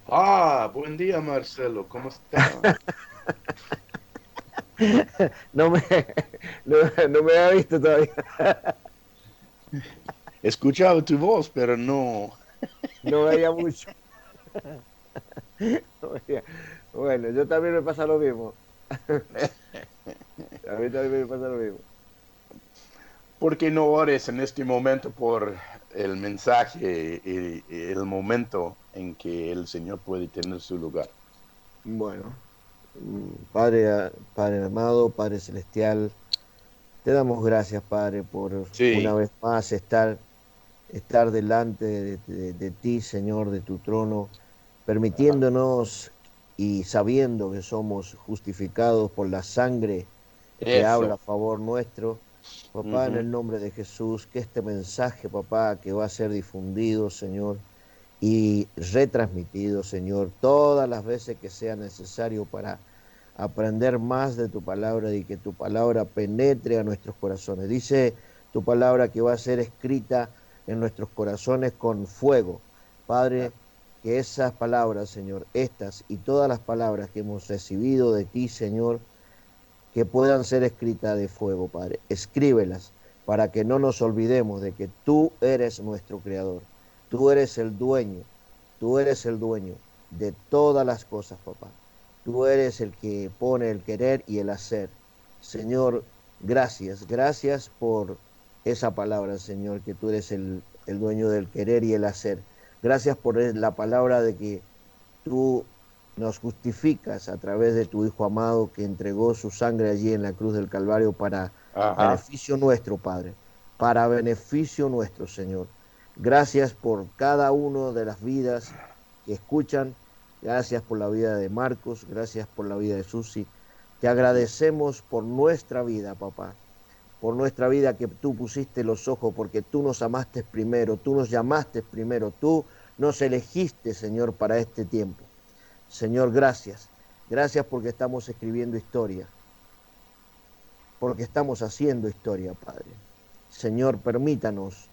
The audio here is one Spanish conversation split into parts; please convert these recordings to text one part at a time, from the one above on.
Buen día, Marcelo, ¿cómo está? No me, no, no me había visto todavía. He escuchado tu voz, pero no. No veía mucho. No veía. Bueno, yo también me pasa lo mismo. A mí también me pasa lo mismo. ¿Por qué no ores en este momento por el mensaje y el momento en que el Señor puede tener su lugar? Bueno, Padre, Padre amado, Padre celestial, te damos gracias, Padre, por una Sí, vez más estar delante de ti, Señor, de tu trono, ajá, permitiéndonos y sabiendo que somos justificados por la sangre que habla a eso. favor nuestro. Papá, en Ujú. el nombre de Jesús, que este mensaje, papá, que va a ser difundido, Señor, y retransmitido, Señor, todas las veces que sea necesario para aprender más de tu palabra y que tu palabra penetre a nuestros corazones. Dice tu palabra que va a ser escrita en nuestros corazones con fuego. Padre, que esas palabras, Señor, estas y todas las palabras que hemos recibido de ti, Señor, que puedan ser escritas de fuego, Padre. Escríbelas para que no nos olvidemos de que tú eres nuestro creador. Tú eres el dueño. Tú eres el dueño de todas las cosas, papá. Tú eres el que pone el querer y el hacer. Señor, gracias. Gracias por esa palabra, Señor, que tú eres el dueño del querer y el hacer. Gracias por la palabra de que tú nos justificas a través de tu Hijo amado que entregó su sangre allí en la cruz del Calvario para Ajá. beneficio nuestro, Padre, para beneficio nuestro, Señor. Gracias por cada una de las vidas que escuchan. Gracias por la vida de Marcos, gracias por la vida de Susi. Te Ujú. agradecemos por nuestra vida, papá, por nuestra vida que tú pusiste los ojos, porque tú nos amaste primero, tú nos llamaste primero, tú nos elegiste, Señor, para este tiempo. Señor, gracias. Gracias porque estamos escribiendo historia, porque estamos haciendo historia, Padre. Señor, permítanos,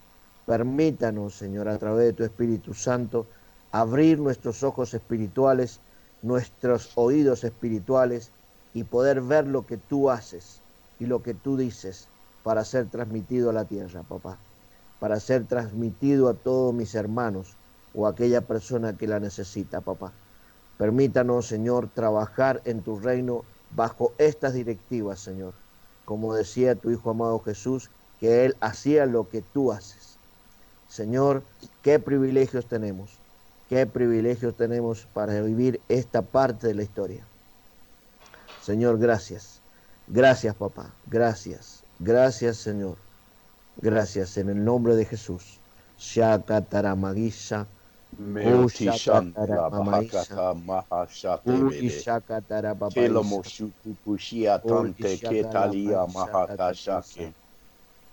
Señor, a través de tu Espíritu Santo, abrir nuestros ojos espirituales, nuestros oídos espirituales y poder ver lo que tú haces y lo que tú dices para ser transmitido a la tierra, papá, para ser transmitido a todos mis hermanos o a aquella persona que la necesita, papá. Permítanos, Señor, trabajar en tu reino bajo estas directivas, Señor. Como decía tu Hijo amado Jesús, que Él hacía lo que tú haces. Señor, qué privilegios tenemos para vivir esta parte de la historia. Señor, gracias. Gracias, papá. Gracias. Gracias, Señor. Gracias en el nombre de Jesús. Shakataramagisha, Meotishanda la Kushakataramaisha, bahakata mahashate bebe. Kelo Urishakatarapapaisha, moshutu tante ketalia Urishakalapaishakatapisa, mahakashake.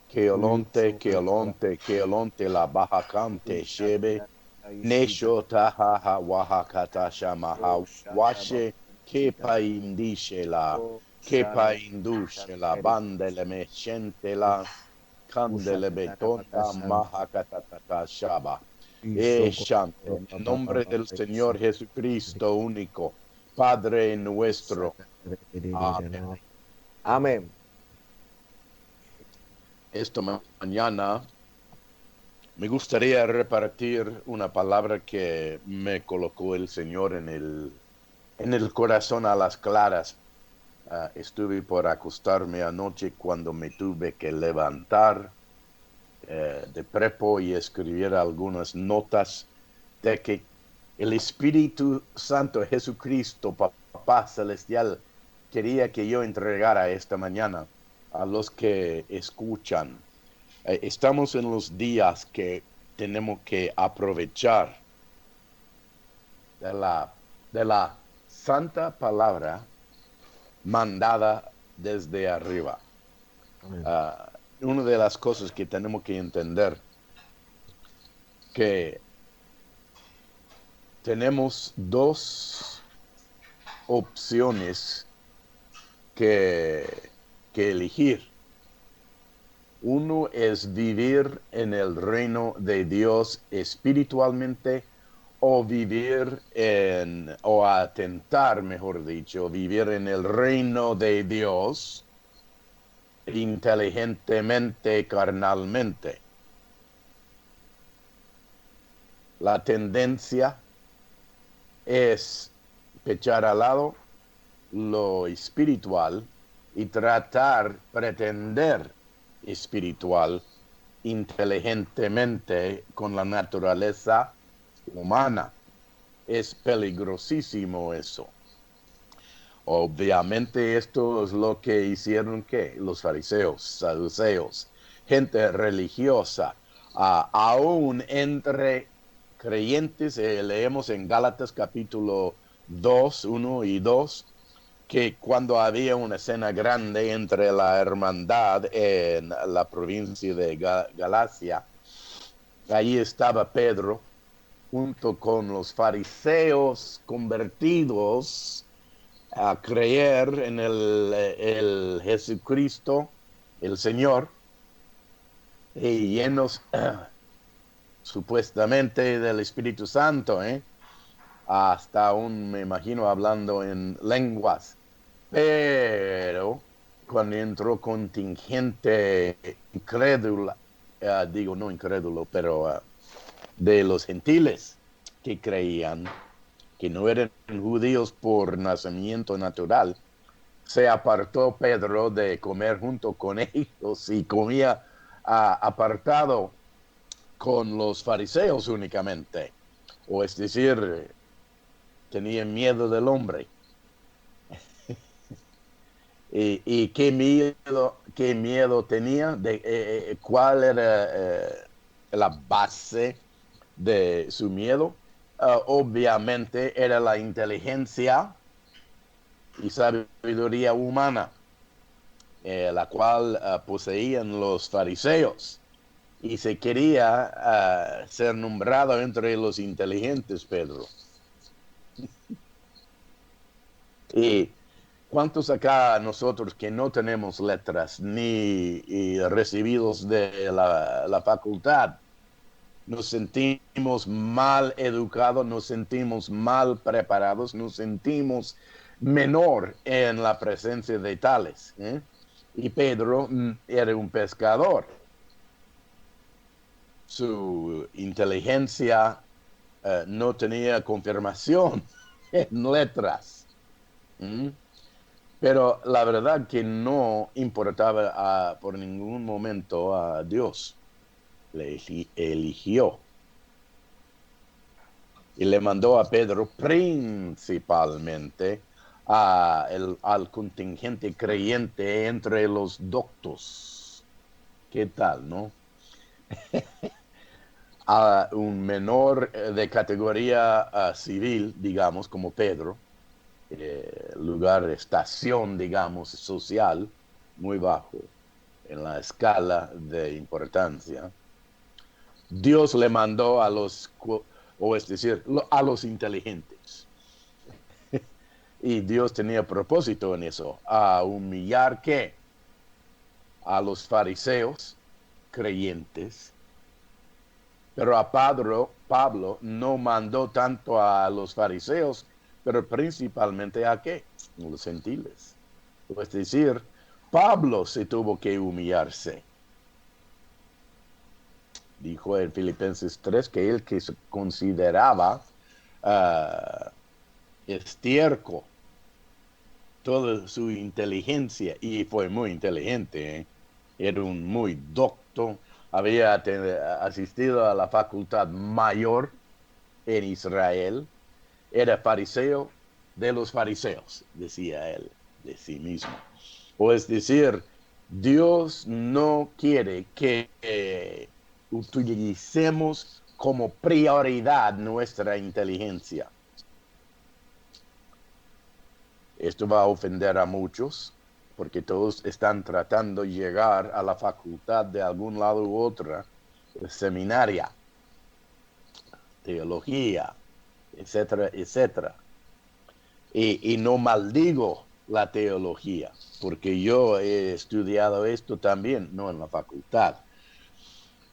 Keolonte, Urishokatara, keolonte, keolonte la bahakante shebe. Urishakatarapaishita, Nesho tahaha wahakata shamaha washe. Ushakarapaishita, Kepa indishe la. Kepa indushe la bande le mechente la. Candele betonda Ushakatarapakasanta, mahakata shaba. Shanto, en el nombre del Señor Ishokotarapapapaisha, Jesucristo único, Padre nuestro. Amén. Amén. Esta mañana me gustaría repartir una palabra que me colocó el Señor en el corazón a las claras. Estuve por acostarme anoche cuando me tuve que levantar de prepo y escribir algunas notas de que el Espíritu Santo Jesucristo, Papá Celestial, quería que yo entregara esta mañana a los que escuchan. Estamos en los días que tenemos que aprovechar de de la santa palabra mandada desde arriba. Amén. Uh, una de las cosas que tenemos que entender que tenemos dos opciones que, que elegir. Uno es vivir en el reino de Dios espiritualmente o vivir o atentar, mejor dicho, vivir en el reino de Dios inteligentemente, carnalmente. La tendencia es echar al lado lo espiritual y pretender espiritual inteligentemente con la naturaleza humana. Es peligrosísimo eso. Obviamente esto es lo que hicieron los fariseos, saduceos, gente religiosa, aún entre creyentes. Leemos en Gálatas capítulo 2, 1 y 2, que cuando había una cena grande entre la hermandad en la provincia de Galacia, allí estaba Pedro junto con los fariseos convertidos a creer en el Jesucristo, el Señor, y llenos supuestamente del Espíritu Santo, hasta aún me imagino hablando en lenguas. Pero cuando entró contingente incrédula, digo no incrédulo, pero de los gentiles que creían, que no eran judíos por nacimiento natural, se apartó Pedro de comer junto con ellos y comía apartado con los fariseos únicamente. O es decir, tenía miedo del hombre. ¿Y qué miedo tenía? ¿Cuál era la base de su miedo? Obviamente era la inteligencia y sabiduría humana, la cual poseían los fariseos. Y se quería ser nombrado entre los inteligentes, Pedro. Y ¿cuántos acá nosotros que no tenemos letras ni recibidos de la facultad, nos sentimos mal educados, nos sentimos mal preparados, nos sentimos menor en la presencia de tales? Y Pedro era un pescador. Su inteligencia no tenía confirmación en letras. Pero la verdad que no importaba por ningún momento a Dios. Le eligió y le mandó a Pedro principalmente al contingente creyente entre los doctos. ¿Qué tal, no? A un menor de categoría civil, digamos, como Pedro, lugar, estación, digamos, social, muy bajo en la escala de importancia. Dios le mandó a los, o es decir, a los inteligentes. Y Dios tenía propósito en eso, a humillar ¿qué? A los fariseos creyentes. Pero a Pablo no mandó tanto a los fariseos, pero principalmente a ¿qué? Los gentiles. Es decir, Pablo se tuvo que humillarse. Dijo en Filipenses 3 que él que se consideraba estiércol toda su inteligencia, y fue muy inteligente, era un muy docto, había asistido a la facultad mayor en Israel, era fariseo de los fariseos, decía él de sí mismo. O es decir, Dios no quiere que utilicemos como prioridad nuestra inteligencia. Esto va a ofender a muchos, porque todos están tratando de llegar a la facultad de algún lado u otra, seminaria, teología, etcétera, etcétera. Y no maldigo la teología, porque yo he estudiado esto también, no en la facultad.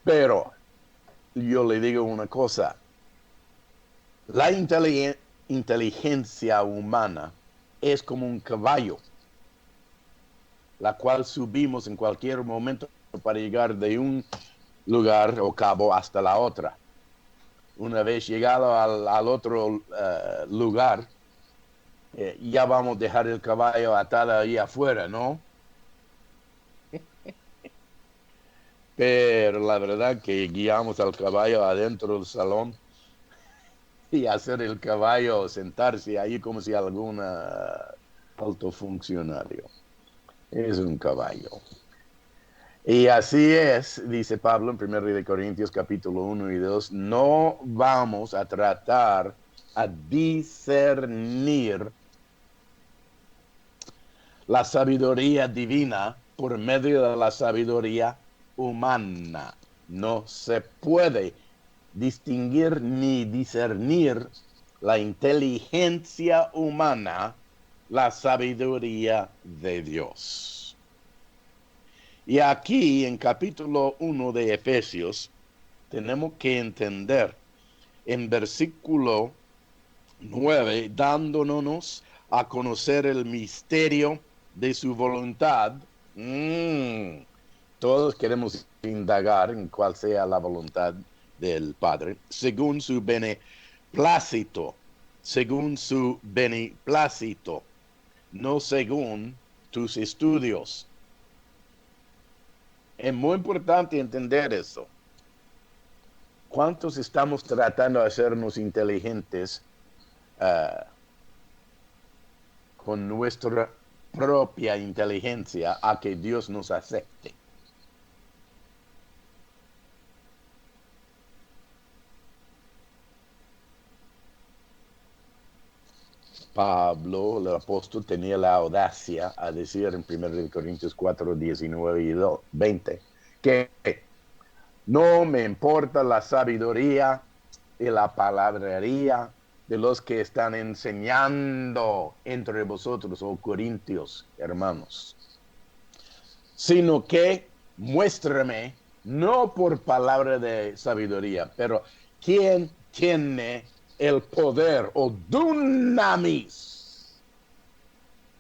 Pero yo le digo una cosa, La inteligencia humana es como un caballo, la cual subimos en cualquier momento para llegar de un lugar o cabo hasta la otra. Una vez llegado al otro lugar, ya vamos a dejar el caballo atado ahí afuera, ¿no? Pero la verdad que guiamos al caballo adentro del salón y hacer el caballo sentarse ahí como si algún alto funcionario. Es un caballo. Y así es, dice Pablo en 1 Corintios capítulo 1 y 2, no vamos a tratar a discernir la sabiduría divina por medio de la sabiduría humana. No se puede distinguir ni discernir la inteligencia humana, la sabiduría de Dios. Y aquí en capítulo 1 de Efesios tenemos que entender en versículo 9, dándonos a conocer el misterio de su voluntad. Todos queremos indagar en cuál sea la voluntad del Padre, según su beneplácito, no según tus estudios. Es muy importante entender eso. ¿Cuántos estamos tratando de hacernos inteligentes con nuestra propia inteligencia a que Dios nos acepte? Pablo, el apóstol, tenía la audacia a decir en 1 Corintios 4, 19 y 20 que no me importa la sabiduría y la palabrería de los que están enseñando entre vosotros, oh Corintios, hermanos, sino que muéstrame, no por palabra de sabiduría, pero quién tiene el poder o dunamis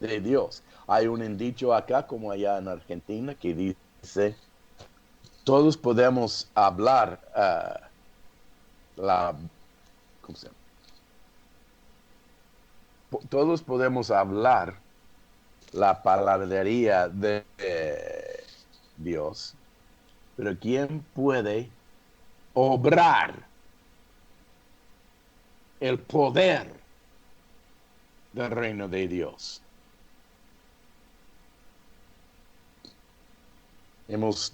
de Dios. Hay un dicho acá, como allá en Argentina, que dice, todos podemos hablar ¿cómo se llama? Todos podemos hablar la palabrería de Dios, pero ¿quién puede obrar el poder del reino de Dios? Hemos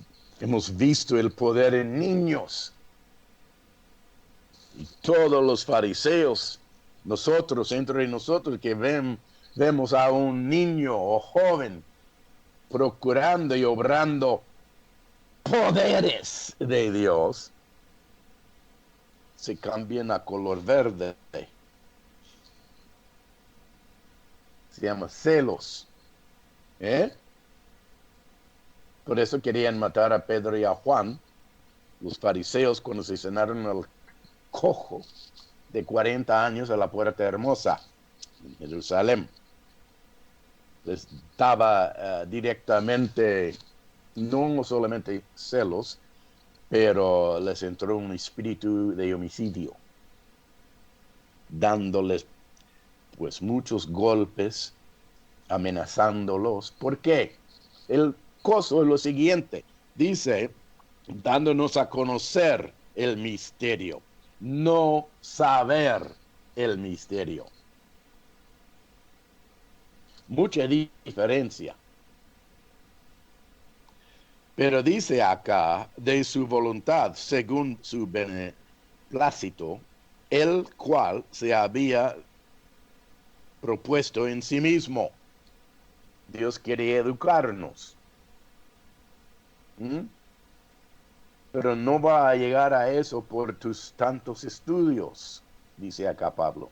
visto el poder en niños. Y todos los fariseos, entre nosotros que vemos a un niño o joven procurando y obrando poderes de Dios, se cambian a color verde. Se llama celos. Por eso querían matar a Pedro y a Juan, los fariseos, cuando se cenaron al cojo de 40 años a la puerta hermosa en Jerusalén. Les daba directamente, no solamente celos, pero les entró un espíritu de homicidio, dándoles pues muchos golpes, amenazándolos. ¿Por qué? El coso es lo siguiente, dice, dándonos a conocer el misterio, no saber el misterio. Mucha diferencia. Pero dice acá, de su voluntad, según su beneplácito, el cual se había propuesto en sí mismo. Dios quiere educarnos. Pero no va a llegar a eso por tus tantos estudios, dice acá Pablo.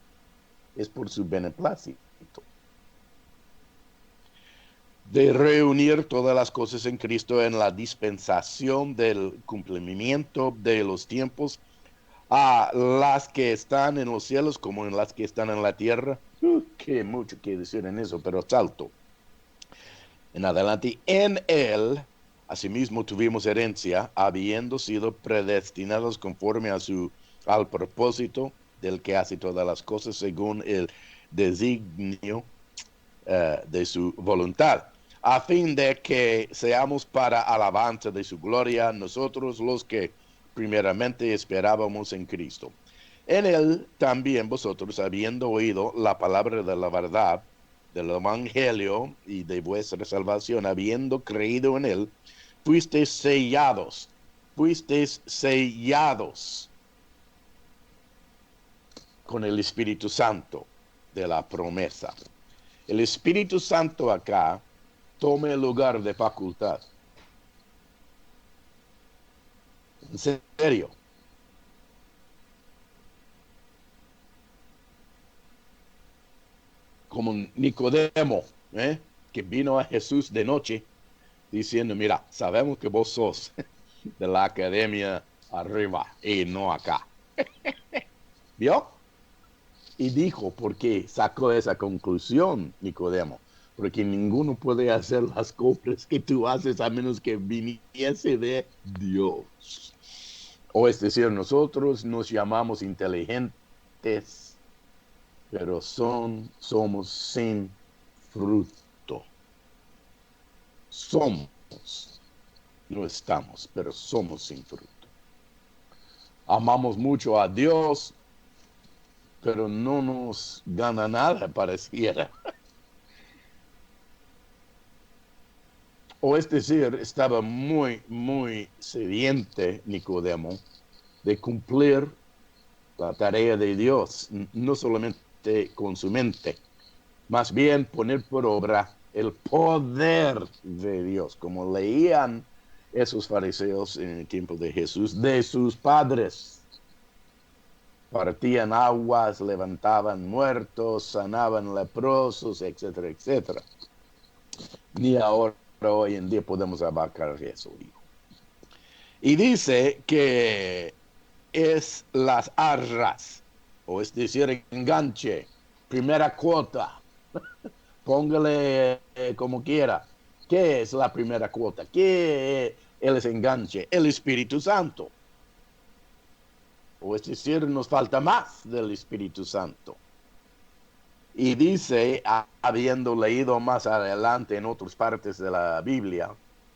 Es por su beneplácito. De reunir todas las cosas en Cristo en la dispensación del cumplimiento de los tiempos, a las que están en los cielos como en las que están en la tierra. Qué mucho que decir en eso, pero salto en adelante. En él, asimismo, tuvimos herencia, habiendo sido predestinados conforme al propósito del que hace todas las cosas según el designio de su voluntad, a fin de que seamos para alabanza de su gloria, nosotros los que primeramente esperábamos en Cristo. En él también vosotros, habiendo oído la palabra de la verdad, del evangelio y de vuestra salvación, habiendo creído en él, fuisteis sellados con el Espíritu Santo de la promesa. El Espíritu Santo acá toma el lugar de facultad. En serio. Como Nicodemo, que vino a Jesús de noche diciendo, mira, sabemos que vos sos de la academia arriba y no acá. ¿Vio? Y dijo, ¿por qué sacó esa conclusión, Nicodemo? Porque ninguno puede hacer las cosas que tú haces a menos que viniese de Dios. O es decir, nosotros nos llamamos inteligentes, pero somos sin fruto. Somos, no estamos, pero somos sin fruto. Amamos mucho a Dios, pero no nos gana nada, pareciera. O es decir, estaba muy, muy sediente Nicodemo de cumplir la tarea de Dios, no solamente con su mente, más bien poner por obra el poder de Dios, como leían esos fariseos en el tiempo de Jesús, de sus padres. Partían aguas, levantaban muertos, sanaban leprosos, etcétera, etcétera. Ni ahora, hoy en día, podemos abarcar eso, hijo. Y dice que es las arras, o es decir, enganche, primera cuota. Póngale como quiera. ¿Qué es la primera cuota? ¿Qué es el enganche? El Espíritu Santo. O es decir, nos falta más del Espíritu Santo. Y dice, habiendo leído más adelante en otras partes de la Biblia,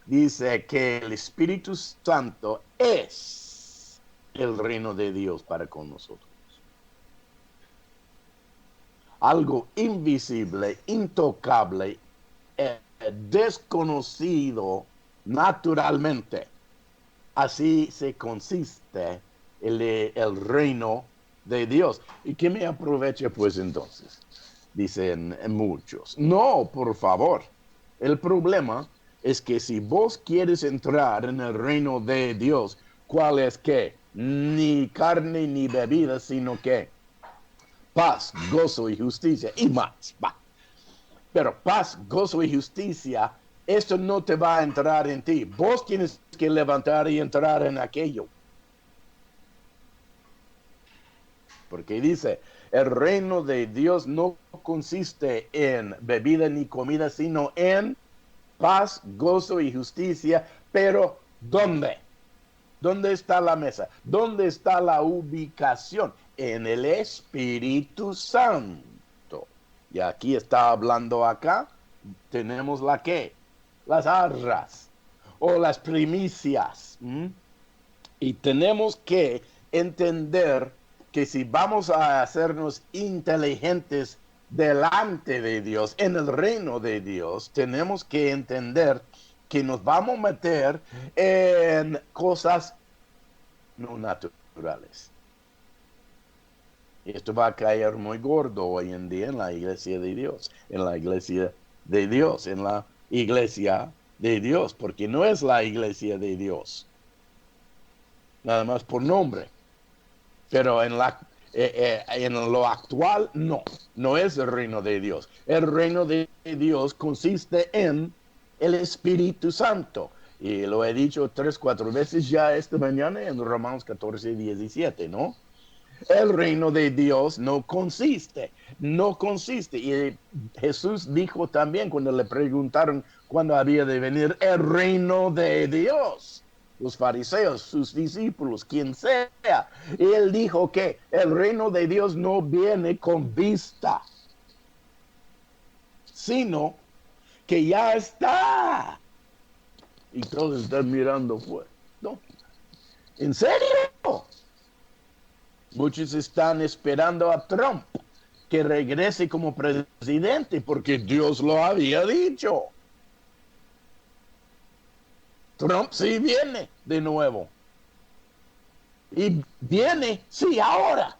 dice que el Espíritu Santo es el reino de Dios para con nosotros. Algo invisible, intocable, desconocido naturalmente. Así se consiste el reino de Dios. ¿Y qué me aprovecha pues entonces? Dicen muchos. No, por favor. El problema es que si vos quieres entrar en el reino de Dios, ¿cuál es qué? Ni carne ni bebida, sino que paz, gozo y justicia y más. Va. Pero paz, gozo y justicia, esto no te va a entrar en ti. Vos tienes que levantar y entrar en aquello. Porque dice, el reino de Dios no consiste en bebida ni comida, sino en paz, gozo y justicia. Pero ¿dónde? ¿Dónde está la mesa? ¿Dónde está la ubicación? En el Espíritu Santo. Y aquí está hablando acá, tenemos la qué, las arras o las primicias. Y tenemos que entender que si vamos a hacernos inteligentes delante de Dios, en el reino de Dios, tenemos que entender que nos vamos a meter en cosas no naturales. Y esto va a caer muy gordo hoy en día en la iglesia de Dios, en la iglesia de Dios, en la iglesia de Dios, porque no es la iglesia de Dios, nada más por nombre. Pero en lo actual, no es el reino de Dios. El reino de Dios consiste en el Espíritu Santo. Y lo he dicho 3, 4 veces ya esta mañana en Romanos 14, 17, ¿no? El reino de Dios no consiste. Y Jesús dijo también cuando le preguntaron cuándo había de venir el reino de Dios. Los fariseos, sus discípulos, quien sea. Y él dijo que el reino de Dios no viene con vista, sino que ya está. Y todos están mirando fuera. No. ¿En serio? Muchos están esperando a Trump que regrese como presidente porque Dios lo había dicho. Trump sí viene de nuevo. Y viene, sí, ahora.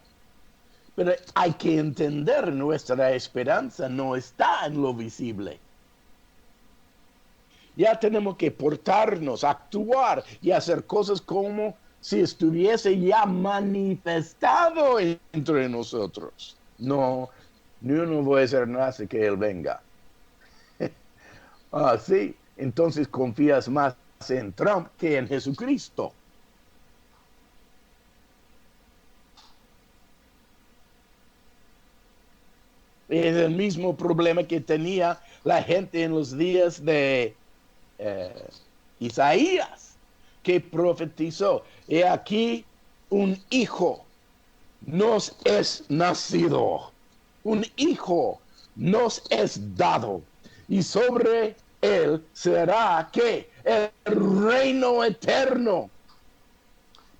Pero hay que entender, nuestra esperanza no está en lo visible. Ya tenemos que portarnos, actuar y hacer cosas como si estuviese ya manifestado entre nosotros. No, yo no voy a hacer nada hasta que Él venga. Sí, entonces confías más en Trump que en Jesucristo. Es el mismo problema que tenía la gente en los días de Isaías, que profetizó: he aquí un hijo nos es nacido, un hijo nos es dado, y sobre él será que el reino eterno,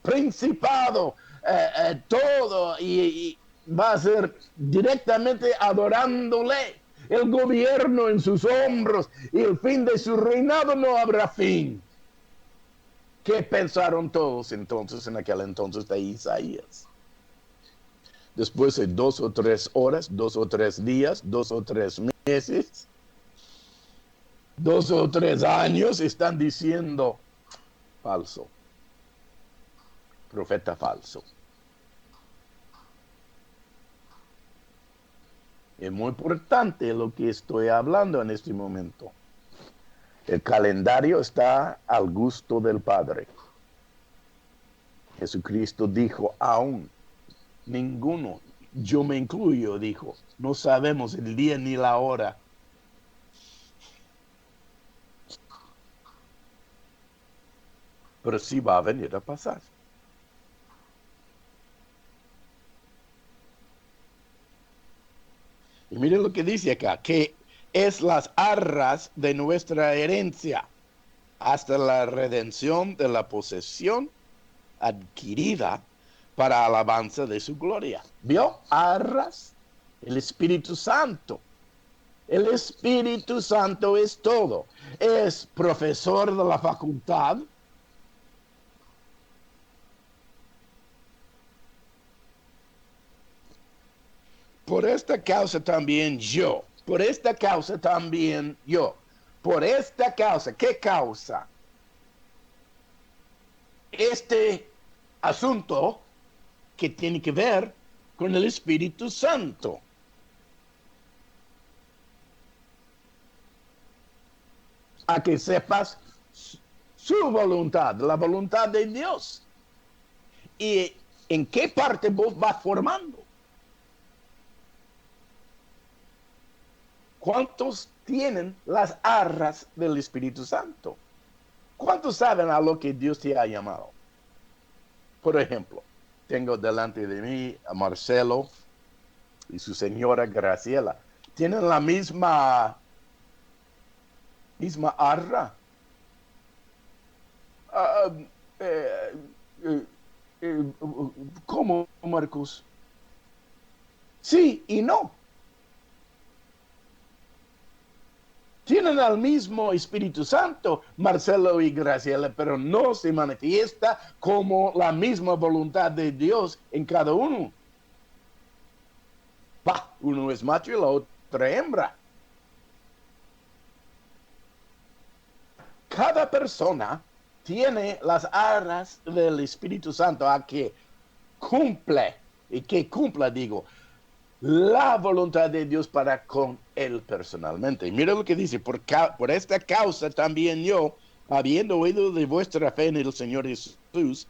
principado, todo, y va a ser directamente adorándole, el gobierno en sus hombros, y el fin de su reinado no habrá fin. ¿Qué pensaron todos entonces en aquel entonces de Isaías? Después de 2 o 3 horas, 2 o 3 días, 2 o 3 meses, 2 o 3 años, están diciendo falso, profeta falso. Es muy importante lo que estoy hablando en este momento. El calendario está al gusto del Padre. Jesucristo dijo: aún ninguno, yo me incluyo, dijo, no sabemos el día ni la hora. Pero sí va a venir a pasar. Y miren lo que dice acá, que es las arras de nuestra herencia hasta la redención de la posesión adquirida para alabanza de su gloria. ¿Vio? Arras, el Espíritu Santo. El Espíritu Santo es todo. Es profesor de la facultad. Por esta causa también yo. Por esta causa también yo. Por esta causa. ¿Qué causa? Este asunto que tiene que ver con el Espíritu Santo. A que sepas su voluntad, la voluntad de Dios. Y en qué parte vos vas formando. ¿Cuántos tienen las arras del Espíritu Santo? ¿Cuántos saben a lo que Dios te ha llamado? Por ejemplo, tengo delante de mí a Marcelo y su señora Graciela. Tienen la misma arra. ¿Cómo, Marcos? Sí y no. Tienen al mismo Espíritu Santo, Marcelo y Graciela, pero no se manifiesta como la misma voluntad de Dios en cada uno. Uno es macho y la otra hembra. Cada persona tiene las arras del Espíritu Santo a que cumple, y que cumpla, digo, la voluntad de Dios para con él personalmente. Y mira lo que dice: por esta causa también yo, habiendo oído de vuestra fe en el Señor Jesús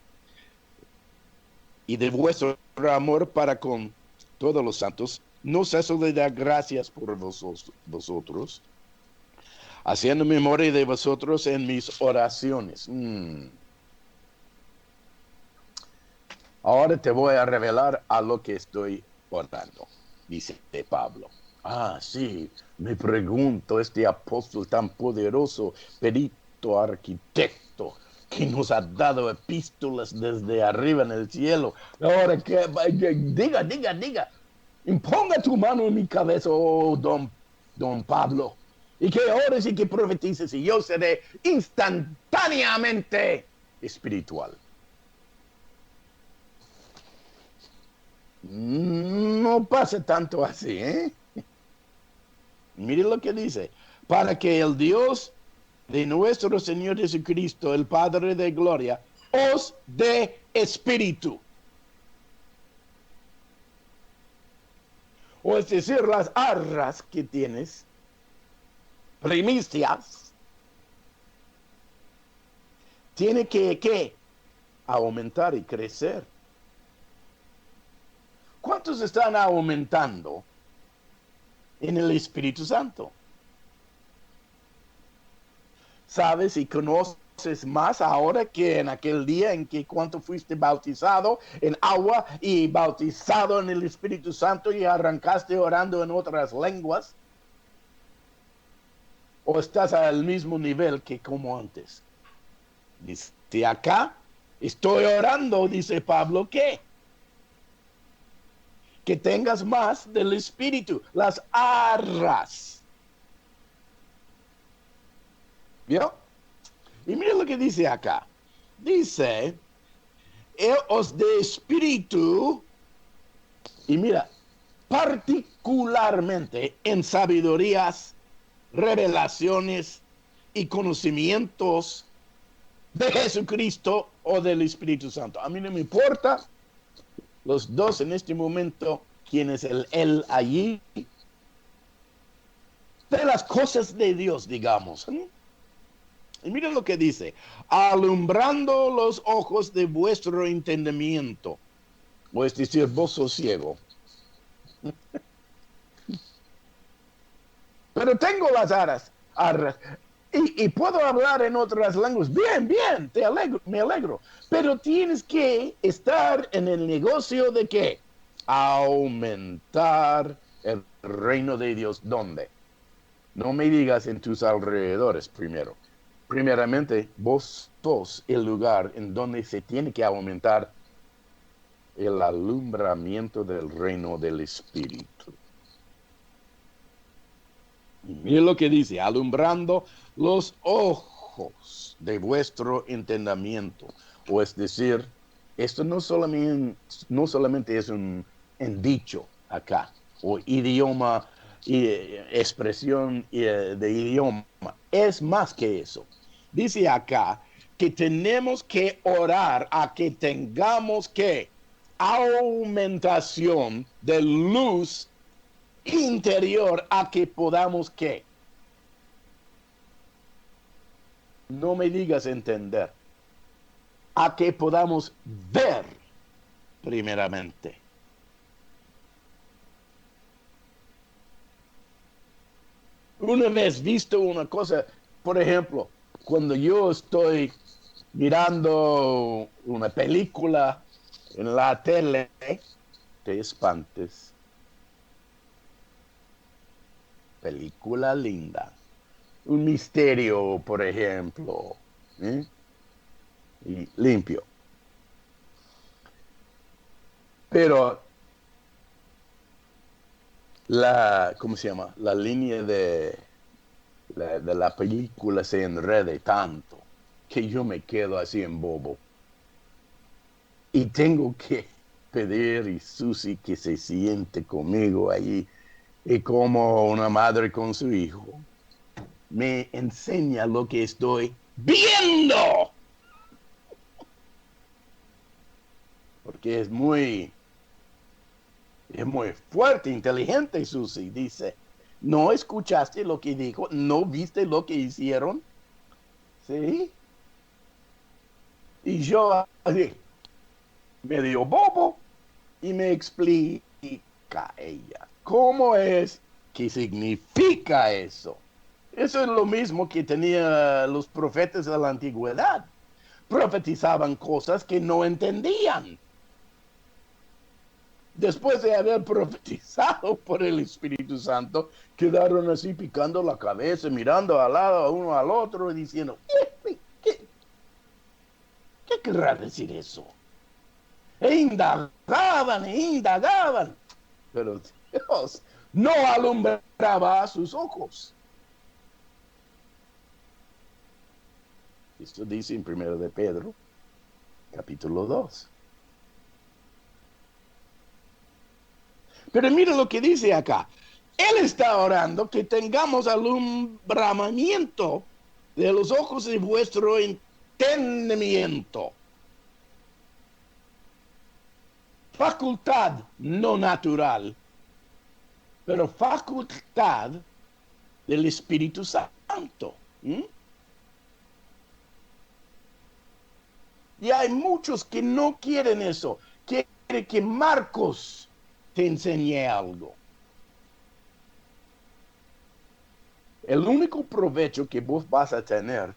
y de vuestro amor para con todos los santos, no ceso de dar gracias por vosotros, haciendo memoria de vosotros en mis oraciones. Ahora te voy a revelar a lo que estoy orando, dice Pablo. Sí, me pregunto, este apóstol tan poderoso, perito, arquitecto, que nos ha dado epístolas desde arriba en el cielo. Ahora que, diga, imponga tu mano en mi cabeza, oh don Pablo, y que ores y que profetices, y yo seré instantáneamente espiritual. No pasa tanto así, ¿eh? Mire lo que dice. Para que el Dios de nuestro Señor Jesucristo, el Padre de gloria, os dé espíritu. O es decir, las arras que tienes, primicias, tiene que aumentar y crecer. ¿Cuántos están aumentando en el Espíritu Santo? ¿Sabes y conoces más ahora que en aquel día en que cuando fuiste bautizado en agua y bautizado en el Espíritu Santo y arrancaste orando en otras lenguas? ¿O estás al mismo nivel que como antes? Dice acá, estoy orando, dice Pablo, ¿qué? Que tengas más del Espíritu, las arras. ¿Vio? Y mira lo que dice acá. Dice, Él os dé espíritu, y mira, particularmente en sabidurías, revelaciones y conocimientos de Jesucristo o del Espíritu Santo. A mí no me importa los dos en este momento, quién es el él allí, de las cosas de Dios, digamos. Y miren lo que dice, alumbrando los ojos de vuestro entendimiento, o es decir, vos sos ciego. Pero tengo las arras y puedo hablar en otras lenguas. Bien, me alegro. Pero tienes que estar en el negocio de ¿qué? Aumentar el reino de Dios. ¿Dónde? No me digas en tus alrededores primero. Primeramente, vos sos el lugar en donde se tiene que aumentar el alumbramiento del reino del Espíritu. Mire lo que dice, alumbrando los ojos de vuestro entendimiento. O es decir, esto no solamente es un dicho acá, o idioma, expresión de idioma. Es más que eso. Dice acá que tenemos que orar a que tengamos que aumentación de luz interior a que podamos ¿qué? No me digas entender. A que podamos ver primeramente. Una vez visto una cosa, por ejemplo, cuando yo estoy mirando una película en la tele, te espantes. Película linda. Un misterio, por ejemplo. Y limpio. Pero ¿cómo se llama? La línea de la película se enrede tanto que yo me quedo así en bobo. Y tengo que pedir a Susi que se siente conmigo allí. Y como una madre con su hijo, me enseña lo que estoy viendo. Porque es muy fuerte, inteligente, Susi. Dice, ¿no escuchaste lo que dijo? ¿No viste lo que hicieron? ¿Sí? Y yo así, medio bobo y me explica ella cómo es, qué significa eso. Eso es lo mismo que tenían los profetas de la antigüedad. Profetizaban cosas que no entendían. Después de haber profetizado por el Espíritu Santo, quedaron así picando la cabeza, mirando al lado, uno al otro y diciendo, ¿qué querrá decir eso? E indagaban, pero Dios no alumbraba sus ojos. Esto dice en 1 de Pedro, capítulo 2. Pero mira lo que dice acá. Él está orando que tengamos alumbramiento de los ojos de vuestro entendimiento. Facultad no natural, pero facultad del Espíritu Santo. Y hay muchos que no quieren eso. Quieren que Marcos te enseñe algo. El único provecho que vos vas a tener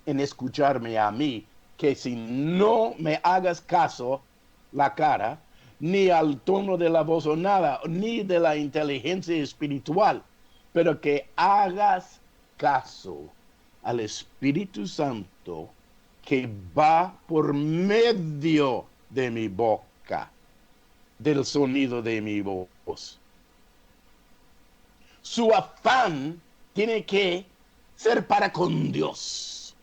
en escucharme a mí, que si no me hagas caso, la cara, ni al tono de la voz o nada, ni de la inteligencia espiritual, pero que hagas caso al Espíritu Santo que va por medio de mi boca, del sonido de mi voz. Su afán tiene que ser para con Dios.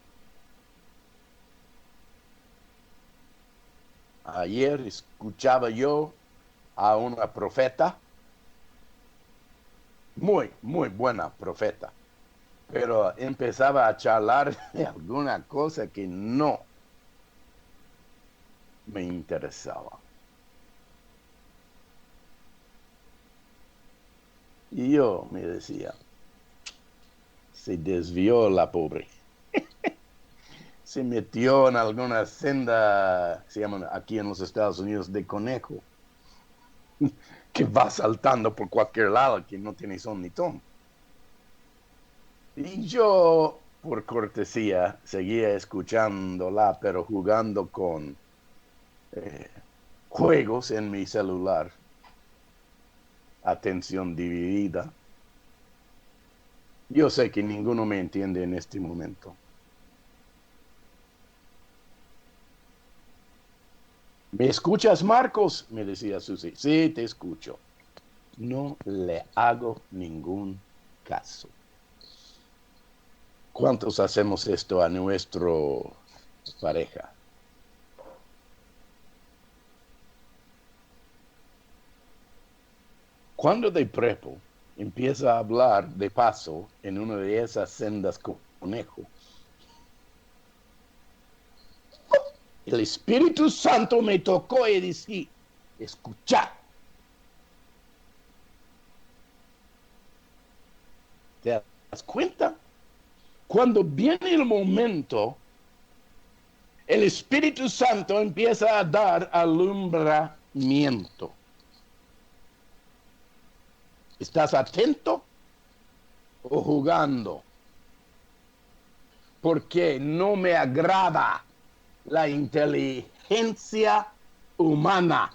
Ayer escuchaba yo a una profeta, muy buena profeta, pero empezaba a charlar de alguna cosa que no me interesaba. Y yo me decía, se desvió la pobre. Se metió en alguna senda, se llaman aquí en los Estados Unidos, de conejo, que va saltando por cualquier lado, que no tiene son ni ton. Y yo, por cortesía, seguía escuchándola, pero jugando con juegos en mi celular. Atención dividida. Yo sé que ninguno me entiende en este momento. ¿Me escuchas, Marcos? Me decía Susi. Sí, te escucho. No le hago ningún caso. ¿Cuántos hacemos esto a nuestra pareja? Cuando de prepo empieza a hablar de paso en una de esas sendas conejo, el Espíritu Santo me tocó y decía, escucha. ¿Te das cuenta? Cuando viene el momento, el Espíritu Santo empieza a dar alumbramiento. ¿Estás atento o jugando? Porque no me agrada la inteligencia humana.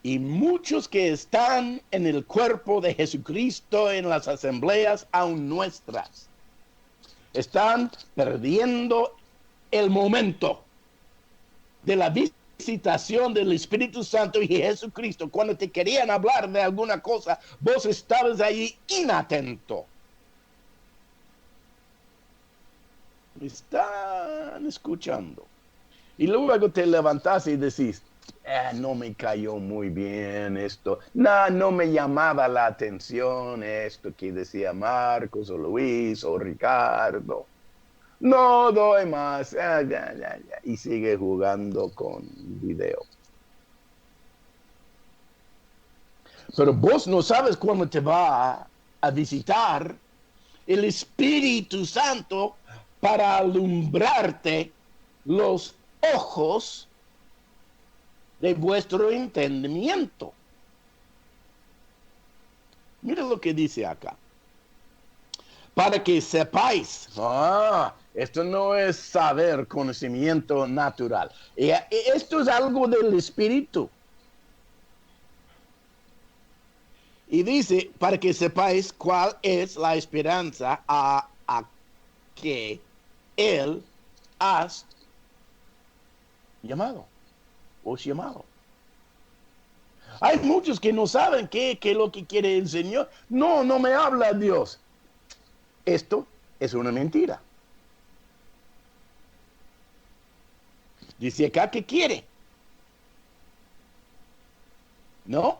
Y muchos que están en el cuerpo de Jesucristo en las asambleas aún nuestras, están perdiendo el momento de la visitación del Espíritu Santo y Jesucristo. Cuando te querían hablar de alguna cosa, vos estabas ahí inatento. Están escuchando. Y luego te levantas y decís, no me cayó muy bien esto. No me llamaba la atención esto que decía Marcos o Luis o Ricardo. No doy más. Y sigue jugando con video. Pero vos no sabes cuándo te va a visitar el Espíritu Santo para alumbrarte los ojos de vuestro entendimiento. Mira lo que dice acá. Para que sepáis. Esto no es saber, conocimiento natural. Esto es algo del espíritu. Y dice, para que sepáis cuál es la esperanza a que Él has llamado. Os llamado. Hay muchos que no saben qué es lo que quiere el Señor. No me habla Dios. Esto es una mentira. Dice acá que quiere. ¿No?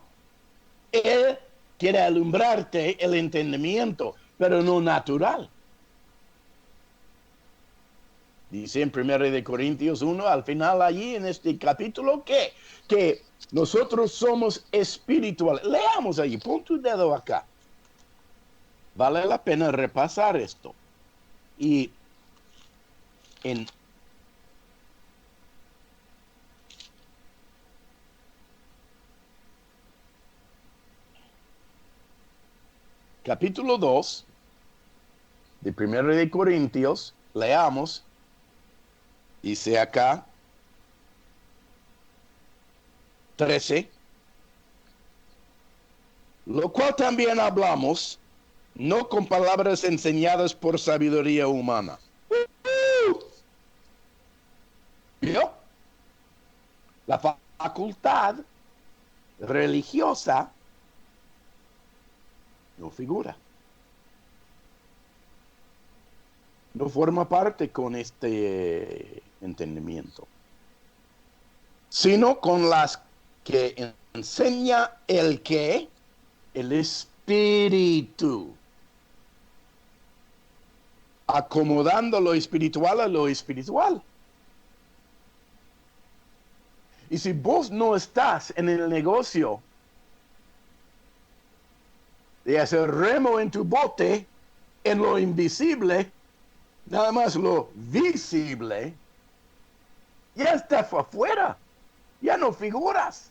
Él quiere alumbrarte el entendimiento, pero no natural. Dice en 1 Corintios 1, al final allí en este capítulo, que nosotros somos espirituales. Leamos allí, pon tu dedo acá. Vale la pena repasar esto. Y en capítulo 2 de 1 Corintios, leamos, dice acá, 13, lo cual también hablamos, no con palabras enseñadas por sabiduría humana. ¿Vio? La facultad religiosa no figura. No forma parte con este entendimiento, sino con las que enseña el espíritu, acomodando lo espiritual a lo espiritual. Y si vos no estás en el negocio de hacer remo en tu bote, en lo invisible, nada más lo visible, ya estás afuera, ya no figuras.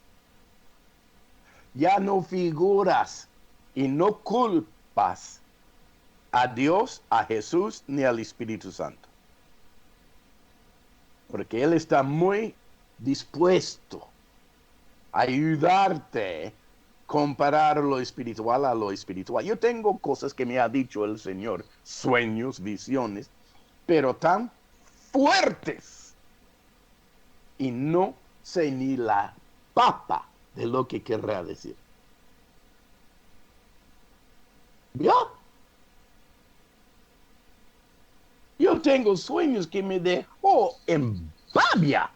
Ya no figuras y no culpas a Dios, a Jesús, ni al Espíritu Santo. Porque Él está muy dispuesto a ayudarte a comparar lo espiritual a lo espiritual. Yo tengo cosas que me ha dicho el Señor, sueños, visiones, pero tan fuertes. Y no sé ni la papa de lo que querrá decir. ¿Ya? Yo tengo sueños que me dejó en babia.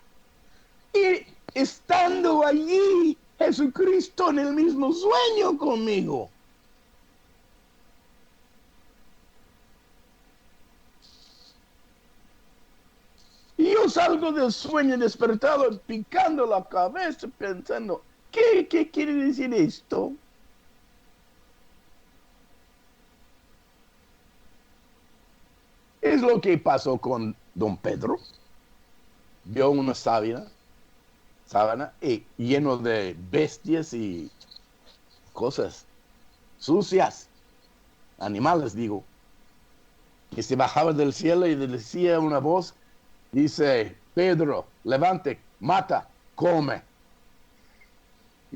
Y estando allí, Jesucristo en el mismo sueño conmigo. Y yo salgo del sueño despertado, picando la cabeza, pensando, ¿qué quiere decir esto? Es lo que pasó con don Pedro. Vio una sábana y lleno de bestias y cosas sucias, animales digo, que se bajaban del cielo y decía una voz, dice, Pedro, levante, mata, come.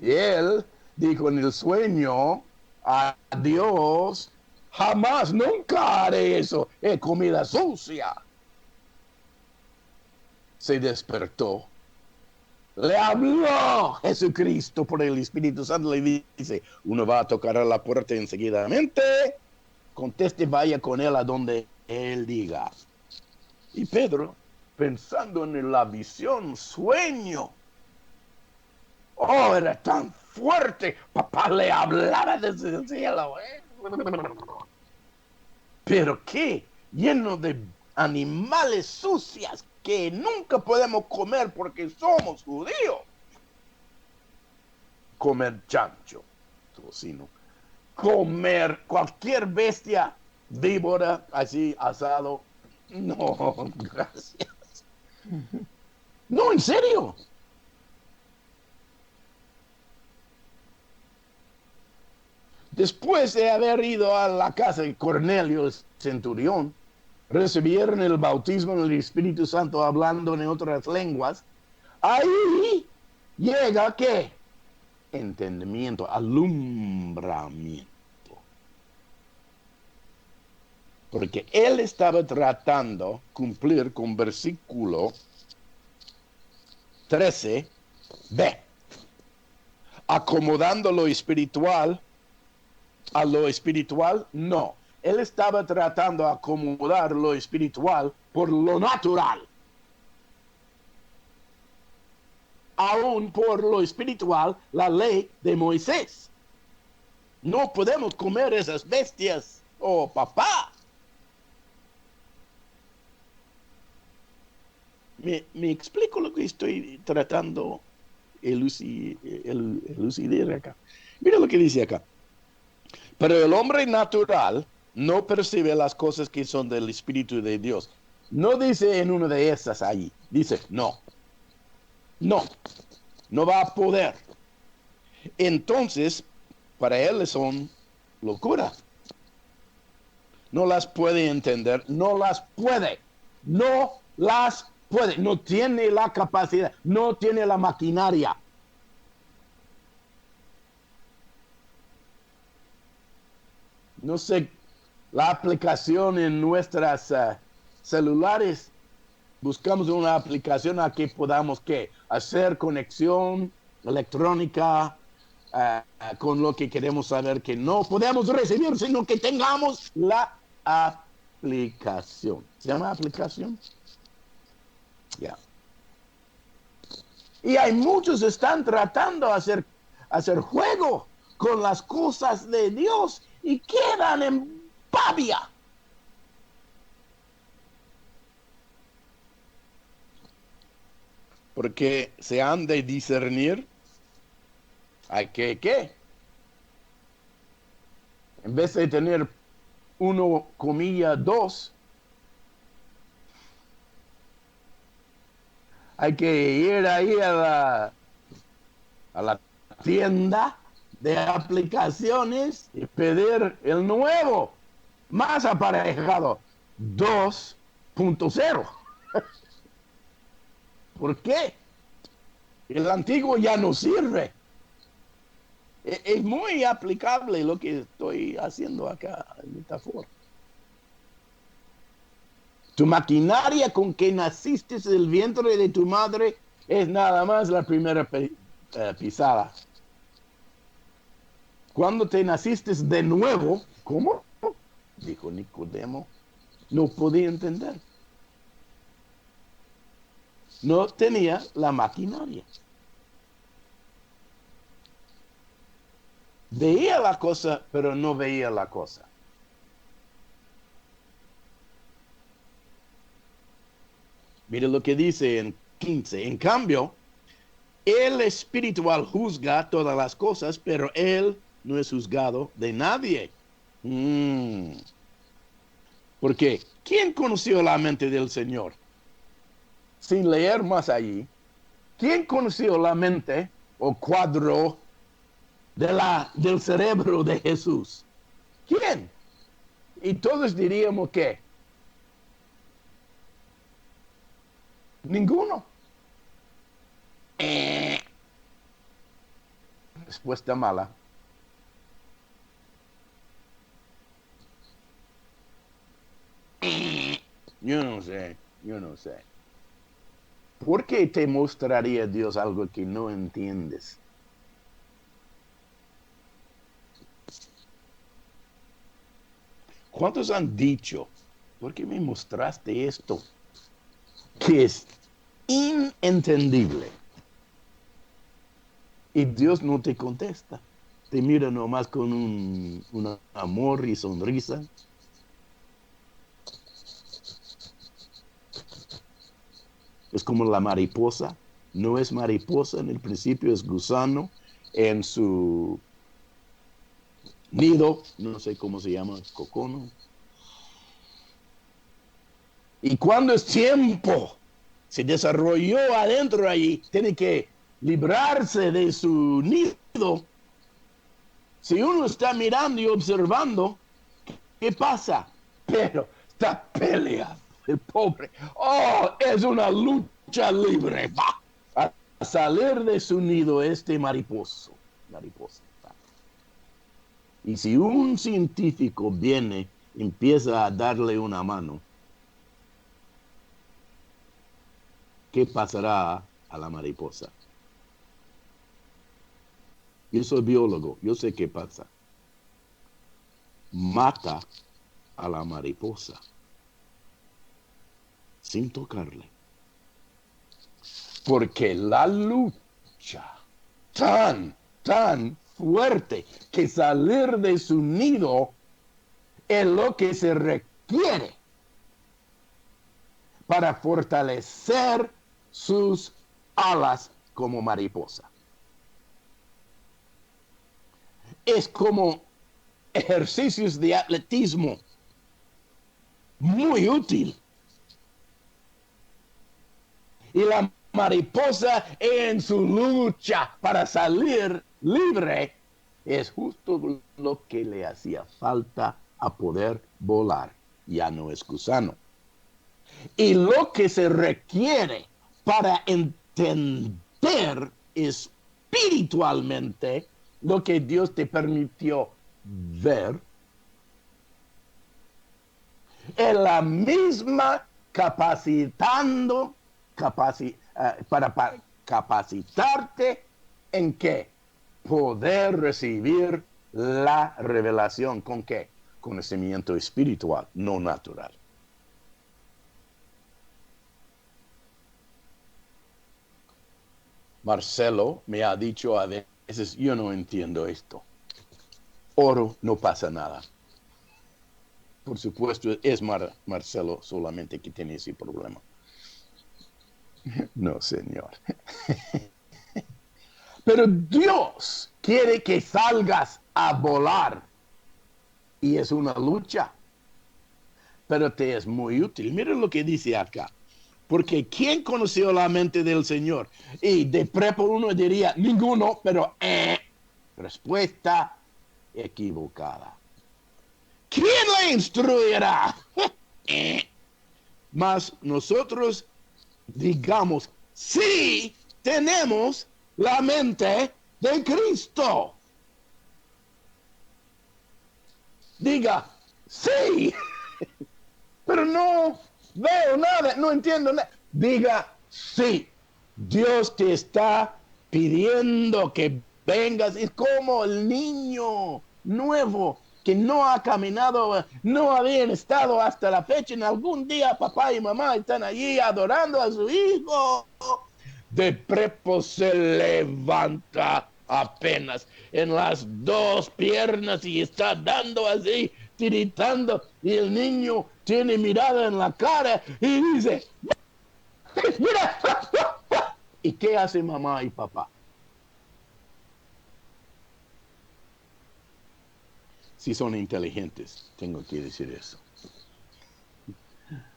Y él dijo en el sueño a Dios, jamás, nunca haré eso, es comida sucia. Se despertó, le habló Jesucristo por el Espíritu Santo, le dice, uno va a tocar a la puerta enseguidamente, conteste, vaya con él a donde él diga. Y Pedro, pensando en la visión, sueño, era tan fuerte, papá le hablaba desde el cielo, pero qué, lleno de animales sucias que nunca podemos comer porque somos judíos. Comer chancho, tocino, comer cualquier bestia, víbora, así asado, No, gracias. No, en serio. Después de haber ido a la casa de Cornelio, el centurión, recibieron el bautismo en el Espíritu Santo hablando en otras lenguas. Ahí llega, ¿qué? Entendimiento, alumbramiento. Porque él estaba tratando de cumplir con versículo 13b, acomodando lo espiritual a lo espiritual, no. Él estaba tratando de acomodar lo espiritual por lo natural. Aún por lo espiritual, la ley de Moisés. No podemos comer esas bestias. Oh, papá. Me explico lo que estoy tratando elucidar acá. Mira lo que dice acá. Pero el hombre natural no percibe las cosas que son del Espíritu de Dios. No dice en una de esas ahí. Dice, no, no va a poder. Entonces, para él son locura. No las puede entender, no las puede. No tiene la capacidad, no tiene la maquinaria. No sé, la aplicación en nuestras celulares, buscamos una aplicación a que podamos ¿qué? Hacer conexión electrónica con lo que queremos saber que no podemos recibir, sino que tengamos la aplicación. ¿Se llama aplicación? Ya. Yeah. Y hay muchos que están tratando de hacer juego con las cosas de Dios y quedan en pavia. Porque se han de discernir, hay que, ¿qué? En vez de tener 1,2, hay que ir ahí a la tienda de aplicaciones y pedir el nuevo, más aparejado, 2.0. ¿Por qué? El antiguo ya no sirve. Es muy aplicable lo que estoy haciendo acá en esta forma. Tu maquinaria con que naciste del vientre de tu madre es nada más la primera pisada. Cuando te naciste de nuevo, ¿cómo? Dijo Nicodemo. No podía entender. No tenía la maquinaria. Veía la cosa, pero no veía la cosa. Mire lo que dice en 15. En cambio, el espiritual juzga todas las cosas, pero él no es juzgado de nadie. ¿Por qué? ¿Quién conoció la mente del Señor? Sin leer más allí, ¿quién conoció la mente o cuadro del cerebro de Jesús? ¿Quién? Y todos diríamos que ninguno. Respuesta mala. Yo no sé. ¿Por qué te mostraría Dios algo que no entiendes? ¿Cuántos han dicho, por qué me mostraste esto? Que es inentendible. Y Dios no te contesta. Te mira nomás con un amor y sonrisa. Es como la mariposa. No es mariposa en el principio, es gusano en su nido, no sé cómo se llama, cocono. Y cuando es tiempo, se desarrolló adentro allí, tiene que librarse de su nido. Si uno está mirando y observando, ¿qué pasa? Pero está peleando, el pobre. Oh, es una lucha libre. Va a salir de su nido este mariposa. Y si un científico viene, empieza a darle una mano, ¿qué pasará a la mariposa? Yo soy biólogo, yo sé qué pasa. Mata a la mariposa sin tocarle. Porque la lucha tan fuerte que salir de su nido es lo que se requiere para fortalecer sus alas como mariposa. Es como ejercicios de atletismo muy útil. Y la mariposa en su lucha para salir libre es justo lo que le hacía falta a poder volar. Ya no es gusano. Y lo que se requiere para entender espiritualmente lo que Dios te permitió ver es la misma para capacitarte en qué? Poder recibir la revelación. ¿Con qué? Conocimiento espiritual, no natural. Marcelo me ha dicho a veces, yo no entiendo esto. Oro, no pasa nada. Por supuesto, es Marcelo solamente que tiene ese problema. No, señor. Pero Dios quiere que salgas a volar. Y es una lucha. Pero te es muy útil. Miren lo que dice acá. Porque ¿quién conoció la mente del Señor? Y de prepo uno diría, ninguno, pero respuesta equivocada. ¿Quién le instruirá? Mas nosotros digamos, sí tenemos la mente de Cristo. Diga, sí, pero no veo nada, no entiendo nada. Diga, sí, Dios te está pidiendo que vengas. Es como el niño nuevo que no ha caminado, no habían estado hasta la fecha. En algún día papá y mamá están allí adorando a su hijo. De prepo se levanta apenas en las dos piernas y está dando así, tiritando, y el niño tiene mirada en la cara y dice, mira, ¿y qué hace mamá y papá? Si son inteligentes, tengo que decir eso.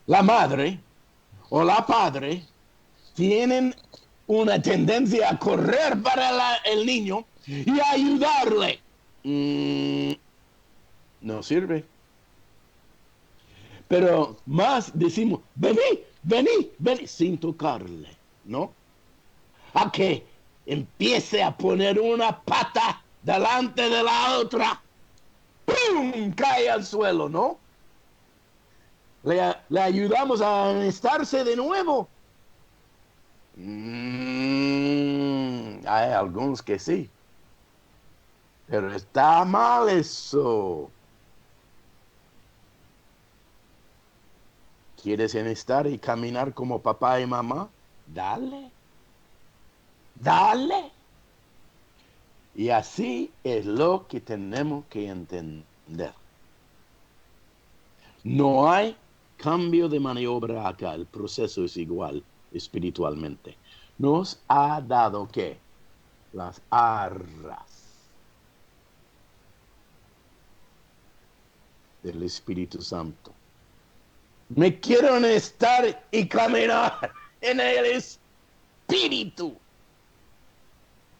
La madre o la padre tienen una tendencia a correr para el niño y a ayudarle. No sirve. Pero más decimos, vení, sin tocarle, ¿no? A que empiece a poner una pata delante de la otra, ¡pum! Cae al suelo, ¿no? Le ayudamos a estarse de nuevo. Hay algunos que sí, pero está mal eso. ¿Quieres estar y caminar como papá y mamá? Dale. Dale. Y así es lo que tenemos que entender. No hay cambio de maniobra acá. El proceso es igual espiritualmente. Nos ha dado ¿qué? Las arras del Espíritu Santo. Me quieren estar y caminar en el espíritu.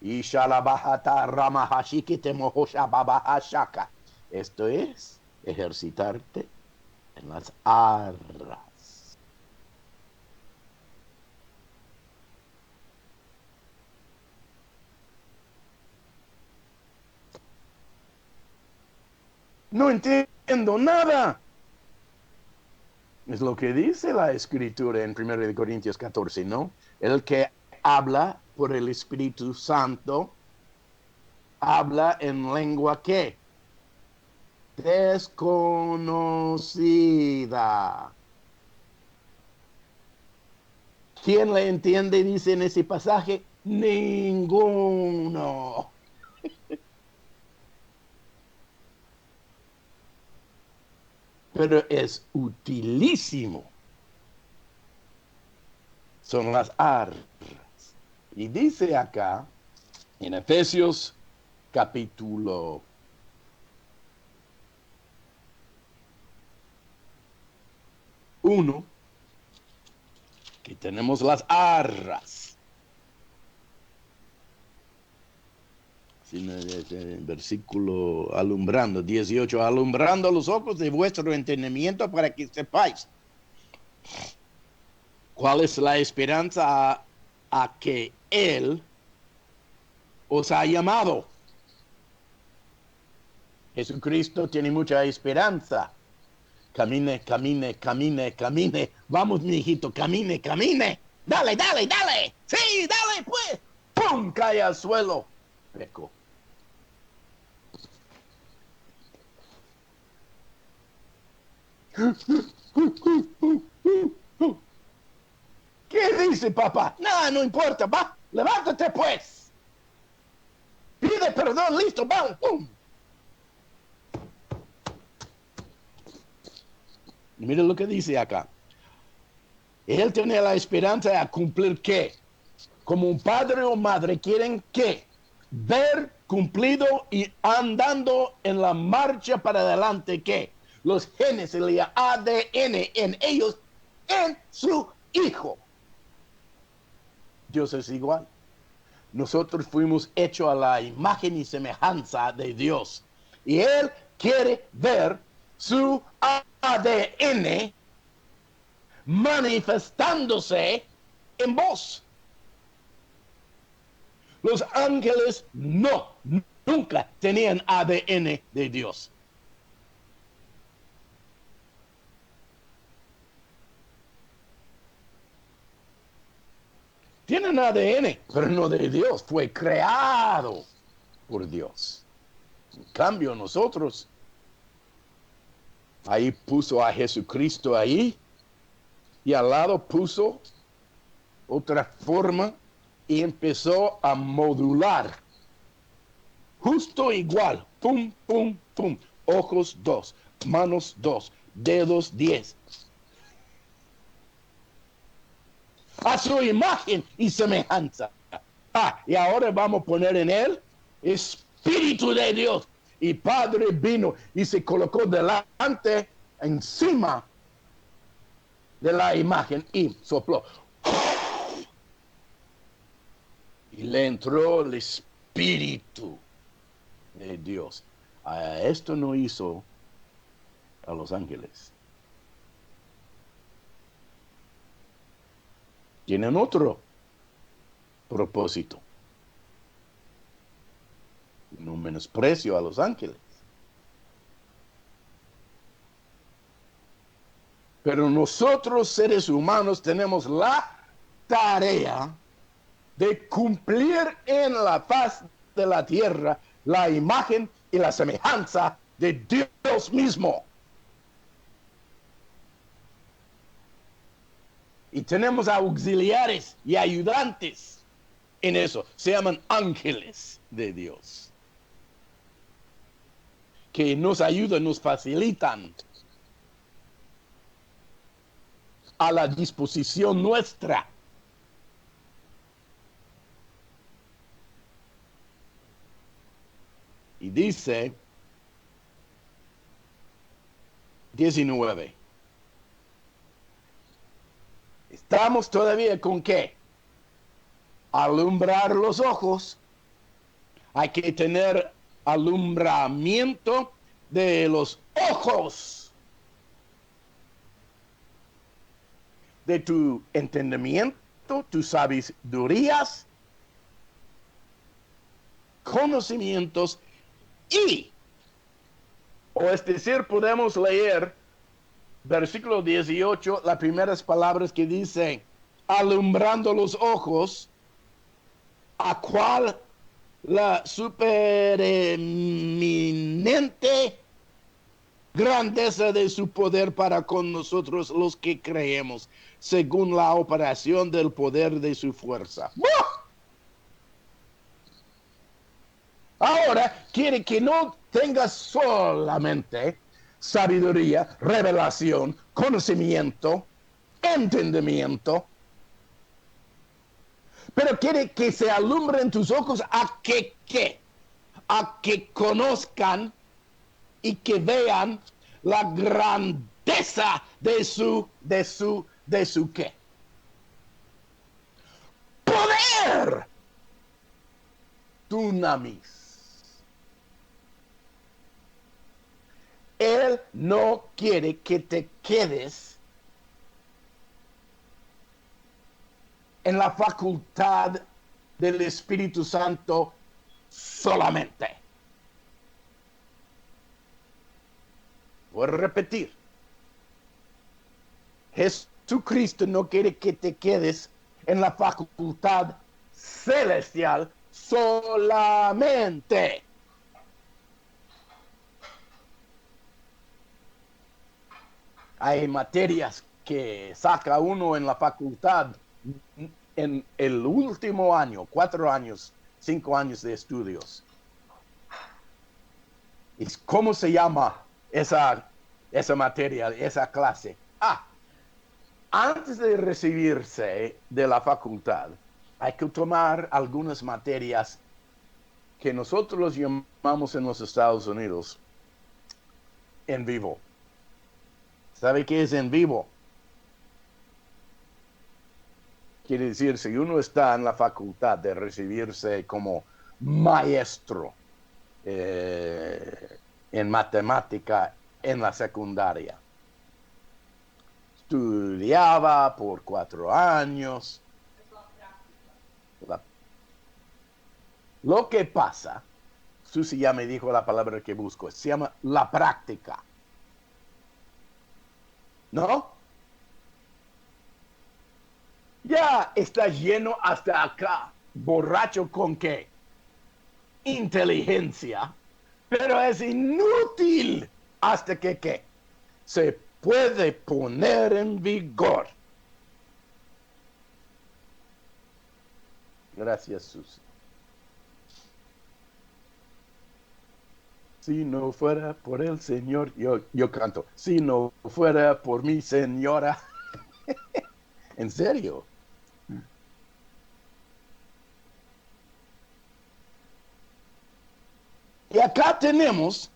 Y shalabahata ramahashikite mohoshababahashaka. Esto es ejercitarte en las arras. No entiendo nada. Es lo que dice la escritura en 1 Corintios 14, ¿no? El que habla por el Espíritu Santo habla en lengua ¿qué? Desconocida. ¿Quién le entiende? Dice en ese pasaje, ninguno. Pero es utilísimo. Son las arras. Y dice acá, en Efesios capítulo 1, que tenemos las arras. Versículo alumbrando, 18, alumbrando los ojos de vuestro entendimiento para que sepáis cuál es la esperanza a que Él os ha llamado. Jesucristo tiene mucha esperanza. Camine, camine, camine, camine. Vamos, mi hijito, camine, camine. Dale, dale, dale. Sí, dale, pues. ¡Pum! Cae al suelo. Peco. ¿Qué dice papá? Nada, no importa, va. Levántate, pues. Pide perdón, listo, vamos. ¡Pum! Mira lo que dice acá. Él tiene la esperanza de cumplir ¿qué? Como un padre o madre quieren ¿qué? Ver cumplido y andando en la marcha para adelante ¿qué? Los genes, el ADN en ellos, en su hijo. Dios es igual. Nosotros fuimos hechos a la imagen y semejanza de Dios. Y Él quiere ver su ADN manifestándose en vos. Los ángeles nunca tenían ADN de Dios. Tienen ADN, pero no de Dios. Fue creado por Dios. En cambio, nosotros, ahí puso a Jesucristo ahí, y al lado puso otra forma y empezó a modular. Justo igual. Pum, pum, pum. Ojos 2, manos 2, dedos 10. A su imagen y semejanza. Y ahora vamos a poner en él Espíritu de Dios. Y Padre vino y se colocó delante, encima de la imagen y sopló. Y le entró el Espíritu de Dios. Esto no hizo a los ángeles. Tienen otro propósito. No menosprecio a los ángeles. Pero nosotros, seres humanos, tenemos la tarea de cumplir en la faz de la tierra la imagen y la semejanza de Dios mismo. Y tenemos auxiliares y ayudantes en eso. Se llaman ángeles de Dios, que nos ayudan, nos facilitan a la disposición nuestra. Y dice 19. Estamos todavía con qué? Alumbrar los ojos. Hay que tener alumbramiento de los ojos de tu entendimiento, tus sabidurías, conocimientos y, o es decir, podemos leer versículo 18, las primeras palabras que dicen, alumbrando los ojos, a cual la supereminente grandeza de su poder para con nosotros los que creemos, según la operación del poder de su fuerza. Ahora quiere que no tengas solamente sabiduría, revelación, conocimiento, entendimiento, pero quiere que se alumbren tus ojos a que conozcan y que vean la grandeza de su qué. Poder. Dunamis. Él no quiere que te quedes en la facultad del Espíritu Santo solamente. Voy a repetir. Jesucristo no quiere que te quedes en la facultad celestial solamente. Hay materias que saca uno en la facultad en el último año, 4 años, 5 años de estudios. ¿Y cómo se llama esa materia, esa clase? Antes de recibirse de la facultad, hay que tomar algunas materias que nosotros llamamos en los Estados Unidos en vivo. ¿Sabe qué es en vivo? Quiere decir, si uno está en la facultad de recibirse como maestro en matemática en la secundaria, estudiaba por 4 años. Lo que pasa, Susi ya me dijo la palabra que busco, se llama la práctica. ¿No? Ya está lleno hasta acá, borracho con qué? Inteligencia, pero es inútil hasta que ¿qué? Se puede poner en vigor. Gracias, Susi. Si no fuera por el Señor, yo canto, si no fuera por mi señora. ¿En serio? Y acá tenemos,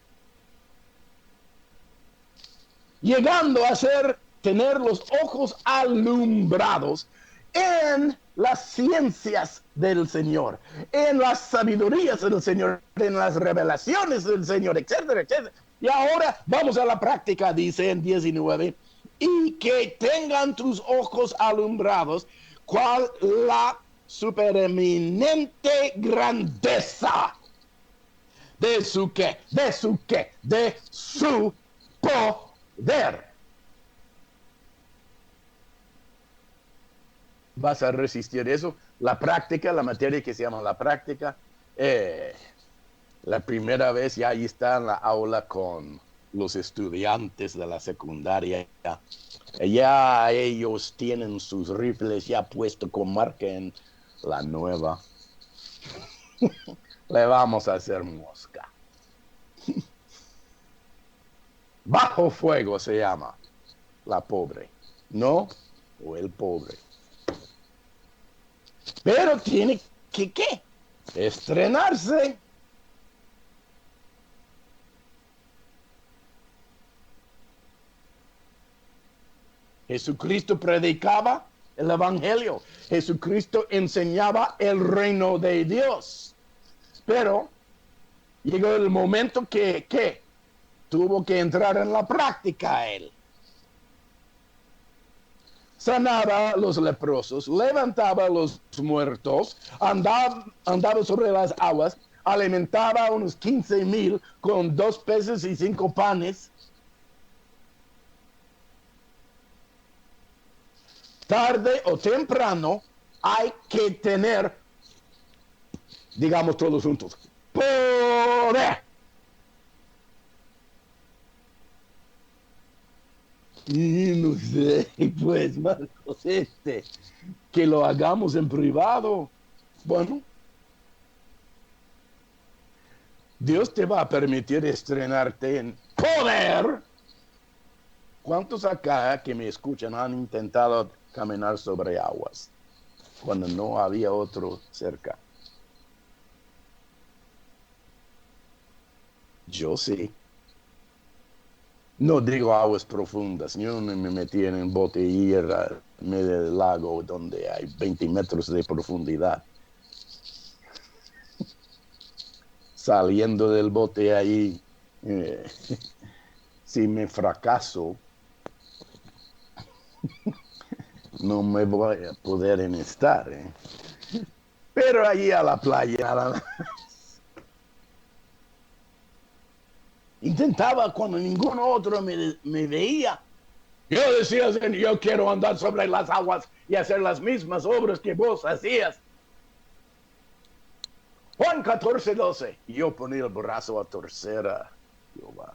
llegando a tener los ojos alumbrados en las ciencias del Señor, en las sabidurías del Señor, en las revelaciones del Señor, etcétera, etcétera. Y ahora vamos a la práctica, dice en 19, y que tengan tus ojos alumbrados, cual la supereminente grandeza de su qué, de su poder. ¿Vas a resistir eso? La práctica, la materia que se llama la práctica, la primera vez ya ahí está en la aula con los estudiantes de la secundaria. Ya ellos tienen sus rifles ya puestos con marca en la nueva. Le vamos a hacer mosca. Bajo fuego se llama la pobre, ¿no? O el pobre. Pero tiene que, ¿qué? Estrenarse. Jesucristo predicaba el evangelio. Jesucristo enseñaba el reino de Dios. Pero llegó el momento que tuvo que entrar en la práctica él. Sanaba a los leprosos, levantaba a los muertos, andaba sobre las aguas, alimentaba a unos 15,000 con 2 peces y 5 panes. Tarde o temprano hay que tener, digamos todos juntos, poder. Y no sé, pues Marcos, que lo hagamos en privado. Bueno, Dios te va a permitir estrenarte en poder. ¿Cuántos acá que me escuchan han intentado caminar sobre aguas cuando no había otro cerca? Yo sí. No digo aguas profundas. Yo no me metí en un bote y ir a medio del lago donde hay 20 metros de profundidad. Saliendo del bote ahí, si me fracaso, no me voy a poder estar. Pero allí a la playa, intentaba cuando ningún otro me veía. Yo decía, yo quiero andar sobre las aguas y hacer las mismas obras que vos hacías. Juan 14:12. Yo ponía el brazo a torcer a Jehová.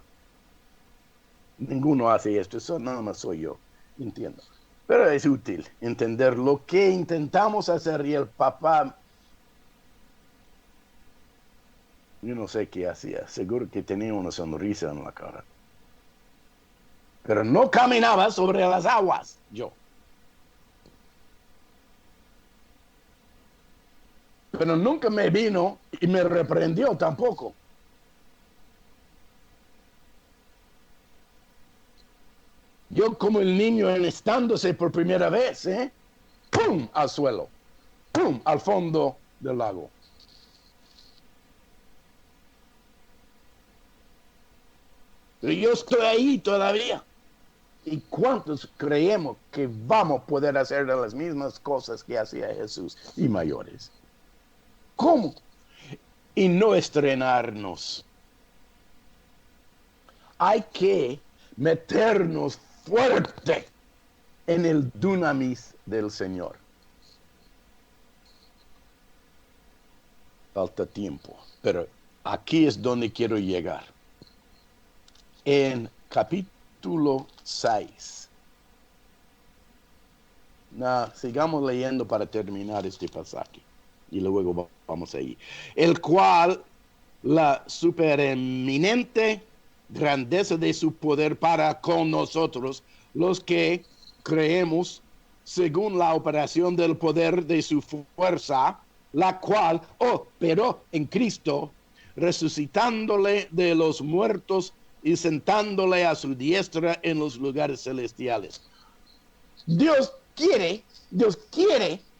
Ninguno hace esto, eso nada más soy yo, entiendo. Pero es útil entender lo que intentamos hacer y el papá, yo no sé qué hacía, seguro que tenía una sonrisa en la cara. Pero no caminaba sobre las aguas, yo. Pero nunca me vino y me reprendió tampoco. Yo como el niño enlistándose por primera vez, ¡pum! Al suelo, ¡pum! Al fondo del lago. Pero yo estoy ahí todavía. ¿Y cuántos creemos que vamos a poder hacer las mismas cosas que hacía Jesús y mayores? ¿Cómo? Y no estrenarnos. Hay que meternos fuerte en el dunamis del Señor. Falta tiempo, pero aquí es donde quiero llegar. En capítulo 6. Sigamos leyendo para terminar este pasaje. Y luego vamos ahí. El cual la supereminente grandeza de su poder para con nosotros, los que creemos, según la operación del poder de su fuerza, la cual operó en Cristo, resucitándole de los muertos y sentándole a su diestra en los lugares celestiales. Dios quiere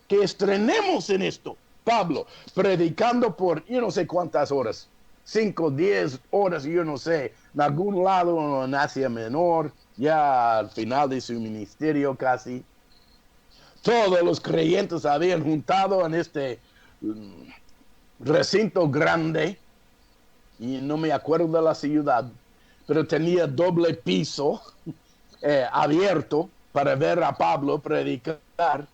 que estrenemos en esto. Pablo, predicando por yo no sé cuántas horas, 5, 10 horas, yo no sé, en algún lado en Asia Menor, ya al final de su ministerio casi. Todos los creyentes habían juntado en este recinto grande, y no me acuerdo de la ciudad, pero tenía doble piso abierto para ver a Pablo predicar.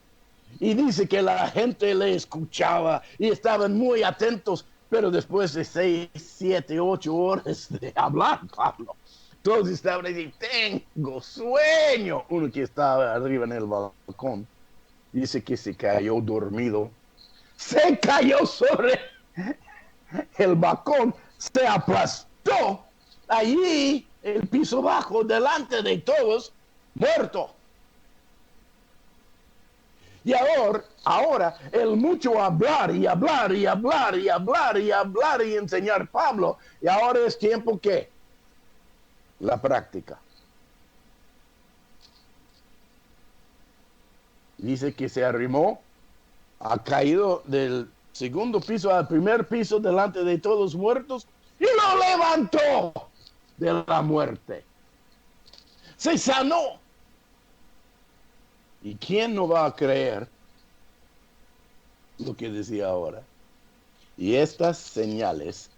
Y dice que la gente le escuchaba y estaban muy atentos, pero después de 6, 7, 8 horas de hablar, Pablo, todos estaban diciendo, tengo sueño. Uno que estaba arriba en el balcón, dice que se cayó dormido. Se cayó sobre el balcón, se aplastó allí, el piso bajo, delante de todos, muerto. Y ahora el mucho hablar y enseñar Pablo. Y ahora es tiempo que la práctica. Dice que se arrimó, ha caído del segundo piso al primer piso delante de todos los muertos y lo levantó de la muerte. Se sanó. ¿Y quién no va a creer lo que decía ahora? Y estas señales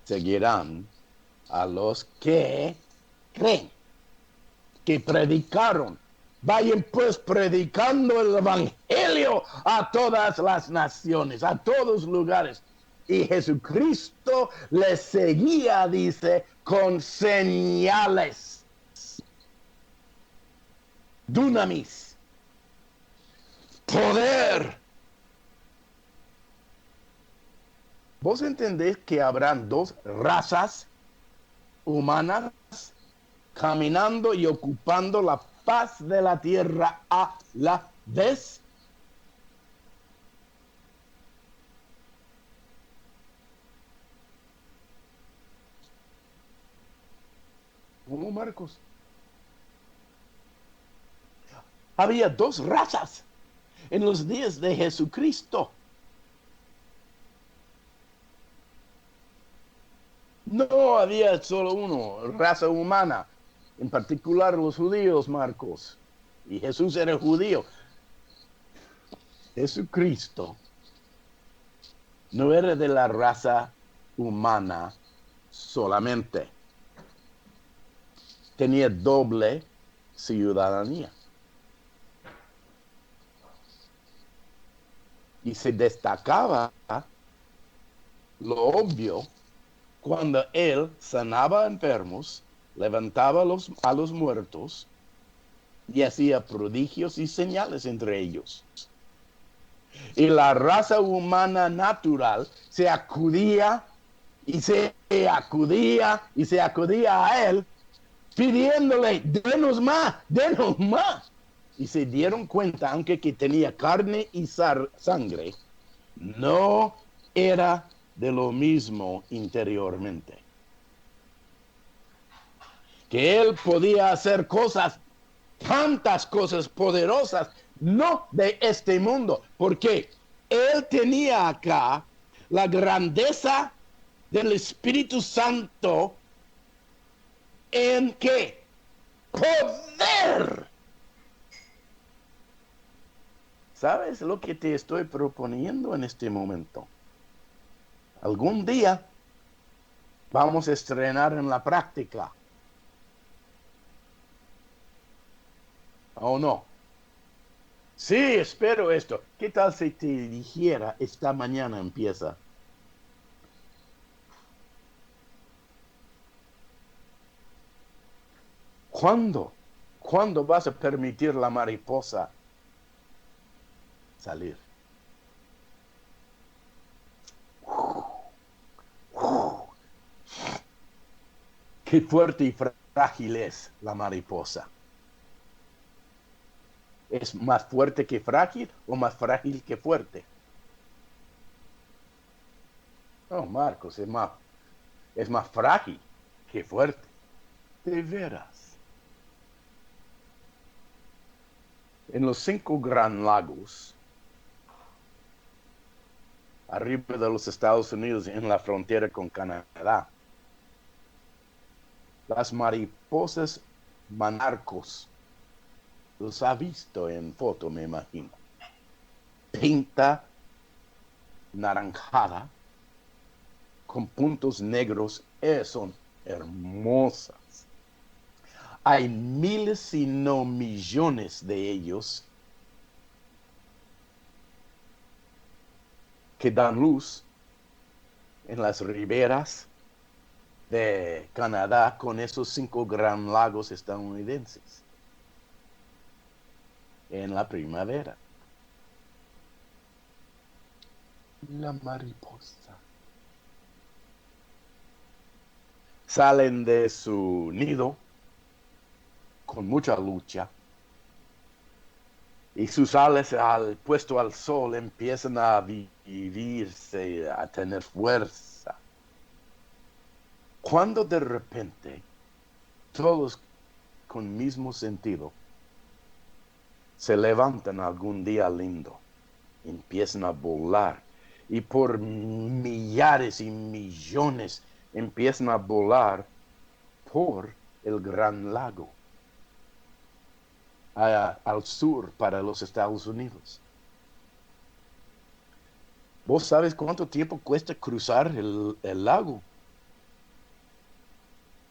seguirán a los que creen, que predicaron. Vayan pues predicando el evangelio a todas las naciones, a todos lugares. Y Jesucristo les seguía, dice, con señales. Dunamis. Poder. ¿Vos entendés que habrán dos razas humanas caminando y ocupando la faz de la tierra a la vez? ¿Cómo, Marcos? Había dos razas en los días de Jesucristo. No había solo uno, raza humana, en particular los judíos, Marcos. Y Jesús era judío. Jesucristo no era de la raza humana solamente. Tenía doble ciudadanía. Y se destacaba lo obvio cuando él sanaba enfermos, levantaba a los muertos y hacía prodigios y señales entre ellos. Y la raza humana natural se acudía a él pidiéndole, denos más, denos más. Y se dieron cuenta, aunque que tenía carne y sangre, no era de lo mismo interiormente. Que él podía hacer cosas, tantas cosas poderosas, no de este mundo, porque él tenía acá la grandeza del Espíritu Santo en qué? Poder. ¿Sabes lo que te estoy proponiendo en este momento? Algún día vamos a estrenar en la práctica. ¿O no? Sí, espero esto. ¿Qué tal si te dijera esta mañana empieza? ¿Cuándo? ¿Cuándo vas a permitir la mariposa salir? Qué fuerte y frágil es la mariposa. ¿Es más fuerte que frágil o más frágil que fuerte? No, Marcos, es más frágil que fuerte. De veras. En los 5 Gran Lagos, arriba de los Estados Unidos, en la frontera con Canadá, las mariposas monarcos, los ha visto en foto, me imagino. Pinta naranjada, con puntos negros, son hermosas. Hay miles, si no millones de ellos que dan luz en las riberas de Canadá con esos 5 Gran Lagos estadounidenses en la primavera. La mariposa. Salen de su nido con mucha lucha y sus alas puesto al sol empiezan a vivirse, a tener fuerza. Cuando de repente todos con mismo sentido se levantan algún día lindo, empiezan a volar y por millares y millones empiezan a volar por el Gran Lago, al sur para los Estados Unidos. ¿Vos sabes cuánto tiempo cuesta cruzar el lago?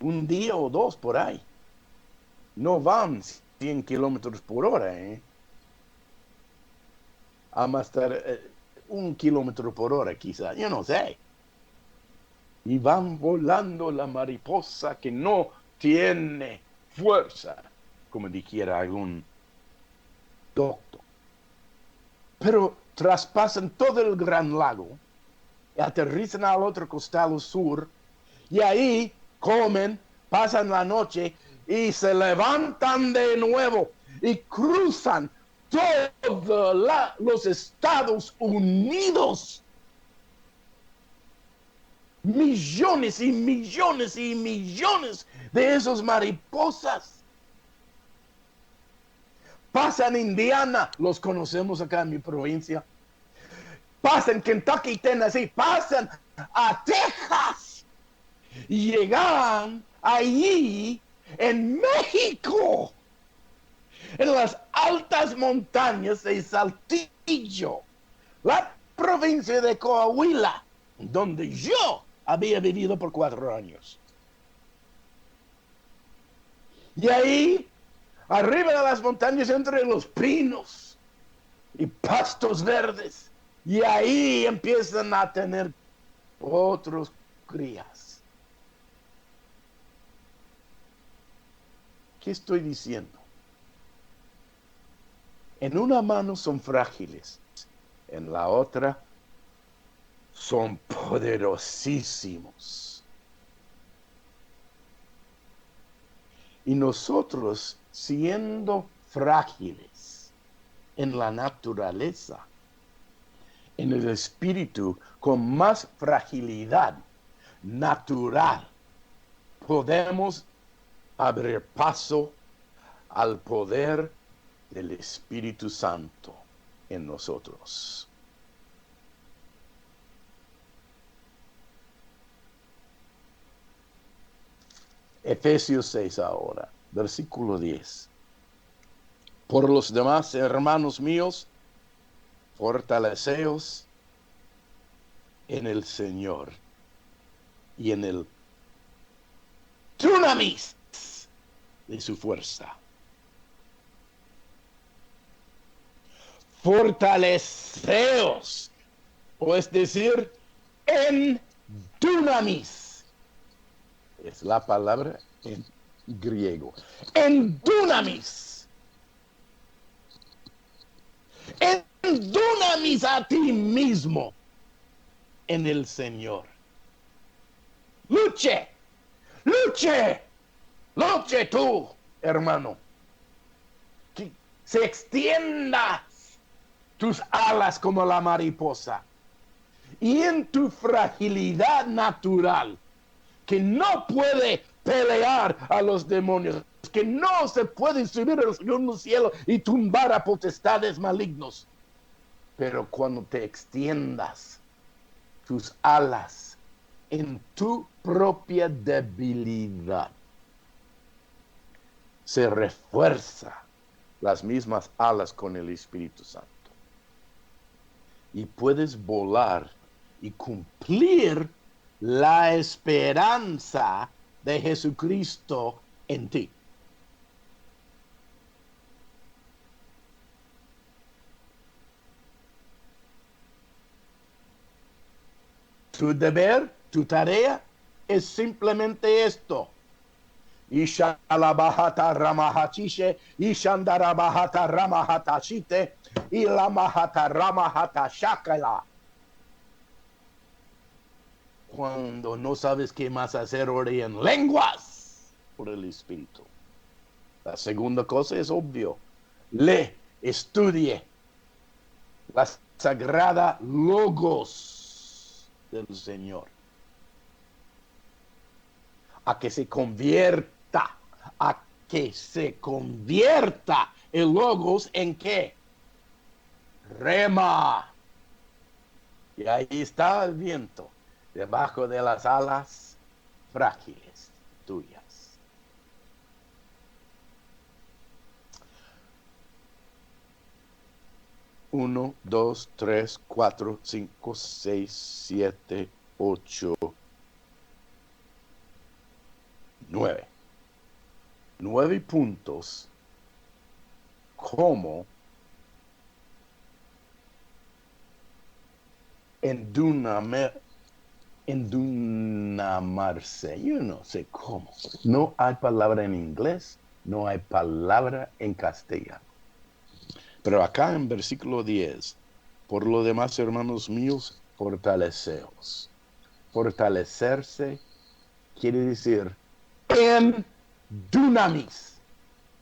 Un día o dos por ahí. No van 100 kilómetros por hora, ¿eh? A más estar 1 kilómetro por hora quizá, yo no sé. Y van volando la mariposa que no tiene fuerza, como dijera algún doctor. Pero traspasan todo el Gran Lago, aterrizan al otro costado sur, y ahí comen, pasan la noche y se levantan de nuevo y cruzan todos los Estados Unidos. Millones y millones y millones de esas mariposas. Pasan Indiana, los conocemos acá en mi provincia. Pasan Kentucky, Tennessee, pasan a Texas. Y llegan allí en México, en las altas montañas de Saltillo, la provincia de Coahuila, donde yo había vivido por 4 años. Y ahí, arriba de las montañas, entre los pinos y pastos verdes, y ahí empiezan a tener otros crías. ¿Qué estoy diciendo? En una mano son frágiles, en la otra son poderosísimos. Y nosotros, siendo frágiles en la naturaleza, en el espíritu, con más fragilidad natural, podemos abrir paso al poder del Espíritu Santo en nosotros. Efesios 6 ahora, versículo 10. Por los demás, hermanos míos, fortaleceos en el Señor y en el dunamis de su fuerza. Fortaleceos, o es decir, en dunamis. Es la palabra en griego. En dunamis. En dunamis a ti mismo en el Señor. Luche, luche, luche tú, hermano. Que se extienda tus alas como la mariposa. Y en tu fragilidad natural, que no puede pelear a los demonios, que no se puede subir al segundo cielo y tumbar a potestades malignos. Pero cuando te extiendas tus alas en tu propia debilidad, se refuerza las mismas alas con el Espíritu Santo. Y puedes volar y cumplir la esperanza de Jesucristo en ti. Tu deber, tu tarea es simplemente esto. Ishalabahata ramahachishe, Ishandarabahata ramahatashite, Ilamahata ramahata shakala. Cuando no sabes qué más hacer, ora en lenguas por el Espíritu. La segunda cosa es obvio. Lee, estudie la sagrada logos del Señor. A que se convierta El logos en qué? Rema. Y ahí está el viento, debajo de las alas frágiles tuyas. 1, 2, 3, 4, 5, 6, 7, 8, 9. 9 puntos. ¿Cómo endunamarse? Yo no sé cómo. No hay palabra en inglés, no hay palabra en castellano. Pero acá en versículo 10, por lo demás, hermanos míos, fortaleceos. Fortalecerse quiere decir en dunamis.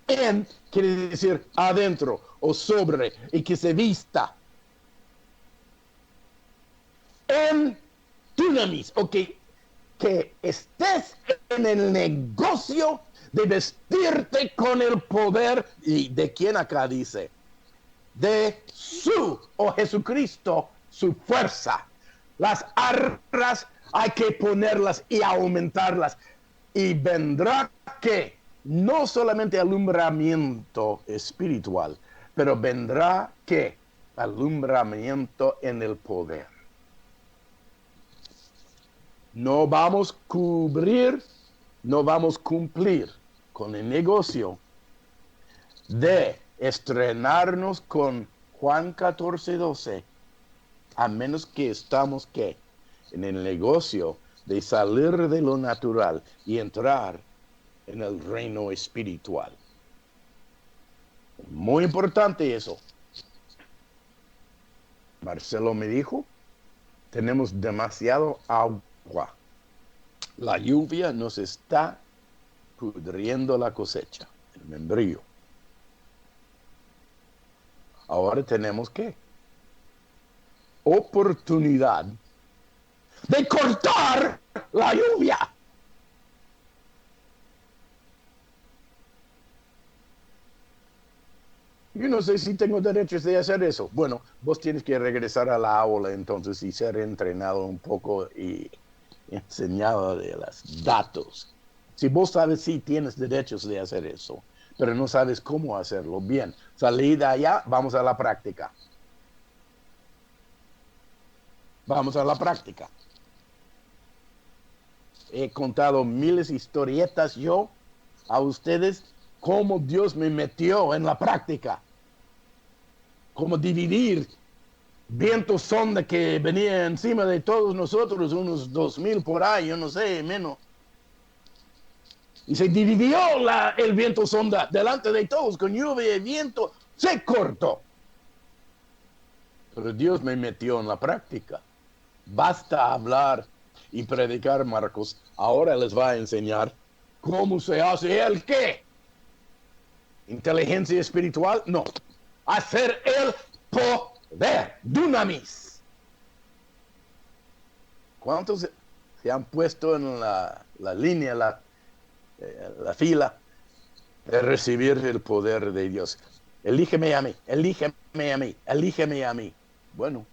En quiere decir adentro o sobre y que se vista. En dunamis, o que estés en el negocio de vestirte con el poder. ¿Y de quién acá dice? De su, o Jesucristo, su fuerza. Las arras hay que ponerlas y aumentarlas. Y vendrá que no solamente alumbramiento espiritual, pero vendrá que alumbramiento en el poder. No vamos a cubrir, no vamos a cumplir con el negocio de estrenarnos con Juan 14:12, a menos que estamos ¿qué? En el negocio de salir de lo natural y entrar en el reino espiritual. Muy importante eso. Marcelo me dijo, tenemos demasiado agua. La lluvia nos está pudriendo la cosecha, el membrillo. Ahora tenemos ¿qué? Oportunidad de cortar la lluvia. Yo no sé si tengo derechos de hacer eso. Bueno, vos tienes que regresar a la aula entonces y ser entrenado un poco y enseñado de los datos. Si vos sabes, sí tienes derechos de hacer eso, pero no sabes cómo hacerlo. Bien, salí de allá, vamos a la práctica. Vamos a la práctica. He contado miles de historietas yo a ustedes cómo Dios me metió en la práctica. Cómo dividir viento sonda que venía encima de todos nosotros, unos 2000 por ahí, yo no sé, menos. Y se dividió el viento sonda delante de todos con lluvia y viento, se cortó. Pero Dios me metió en la práctica. Basta hablar y predicar, Marcos. Ahora les va a enseñar cómo se hace el qué. Inteligencia espiritual, no. Hacer el poder, dunamis. ¿Cuántos se han puesto en la línea, la fila de recibir el poder de Dios? Elígeme a mí, elígeme a mí, elígeme a mí. Bueno.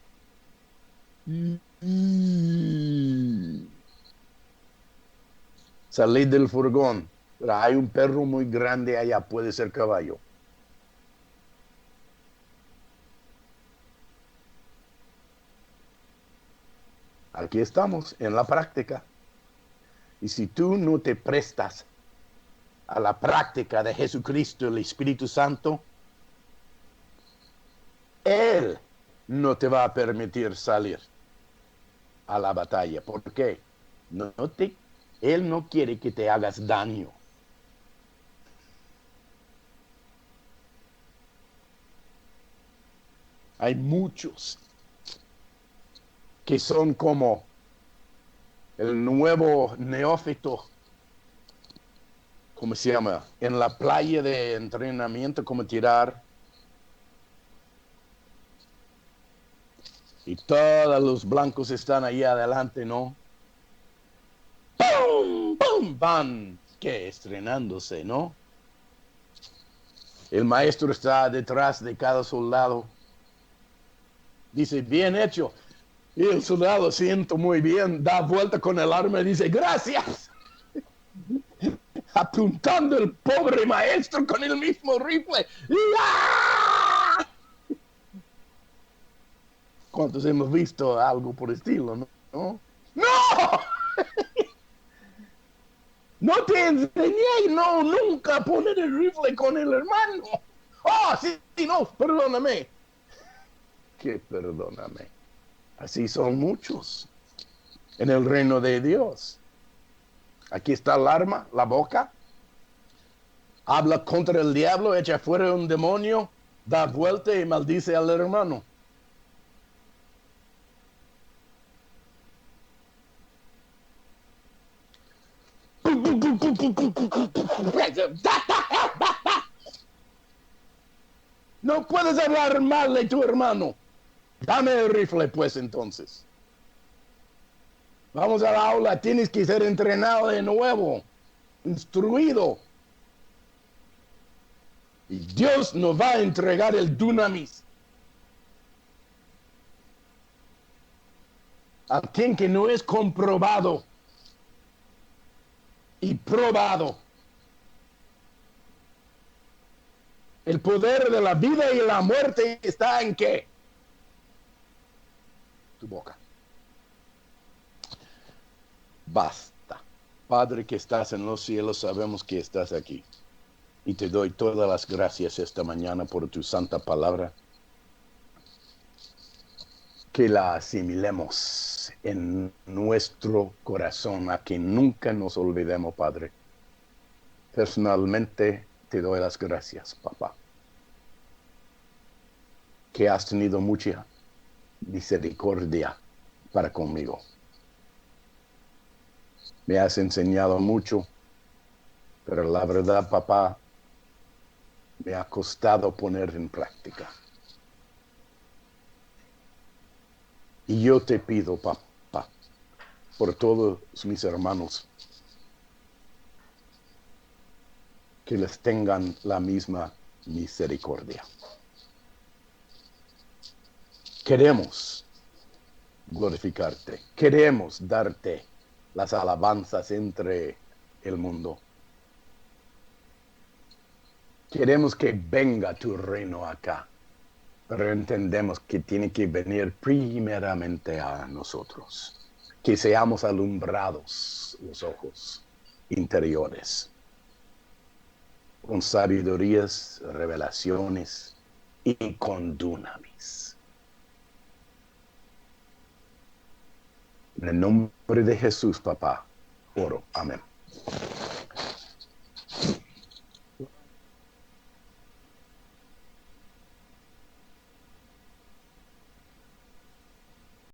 Salí del furgón. Pero hay un perro muy grande allá, puede ser caballo. Aquí estamos en la práctica. Y si tú no te prestas a la práctica de Jesucristo, el Espíritu Santo, Él no te va a permitir salir a la batalla. ¿Por qué? Él no quiere que te hagas daño. Hay muchos que son como el nuevo neófito, ¿cómo se llama? En la playa de entrenamiento, como tirar. Y todos los blancos están ahí adelante, ¿no? ¡Pum! ¡Pum! Van, ¿qué? Estrenándose, ¿no? El maestro está detrás de cada soldado. Dice, bien hecho. Y el soldado siente muy bien, da vuelta con el arma y dice, gracias. Apuntando el pobre maestro con el mismo rifle. ¡Ah! ¿Cuántos hemos visto algo por estilo, no? ¡No! ¡No! No te enseñé, no, nunca poner el rifle con el hermano. Oh, sí, no, perdóname. Que perdóname. Así son muchos en el reino de Dios. Aquí está el arma, la boca. Habla contra el diablo, echa fuera un demonio, da vuelta y maldice al hermano. No puedes hablar mal de tu hermano. Dame el rifle, pues, entonces. Vamos a la aula, tienes que ser entrenado de nuevo, instruido. Y Dios nos va a entregar el dunamis. A quien que no es comprobado y probado. El poder de la vida y la muerte está en ¿qué? Tu boca. Basta. Padre que estás en los cielos, sabemos que estás aquí. Y te doy todas las gracias esta mañana por tu santa palabra. Que la asimilemos en nuestro corazón, a que nunca nos olvidemos, Padre. Personalmente te doy las gracias, papá. Que has tenido mucha misericordia para conmigo. Me has enseñado mucho, pero la verdad, papá, me ha costado poner en práctica. Y yo te pido, papá, por todos mis hermanos, que les tengan la misma misericordia. Queremos glorificarte, queremos darte las alabanzas entre el mundo. Queremos que venga tu reino acá, pero entendemos que tiene que venir primeramente a nosotros, que seamos alumbrados los ojos interiores, con sabidurías, revelaciones y con dunamis. En el nombre de Jesús, papá, oro. Amén.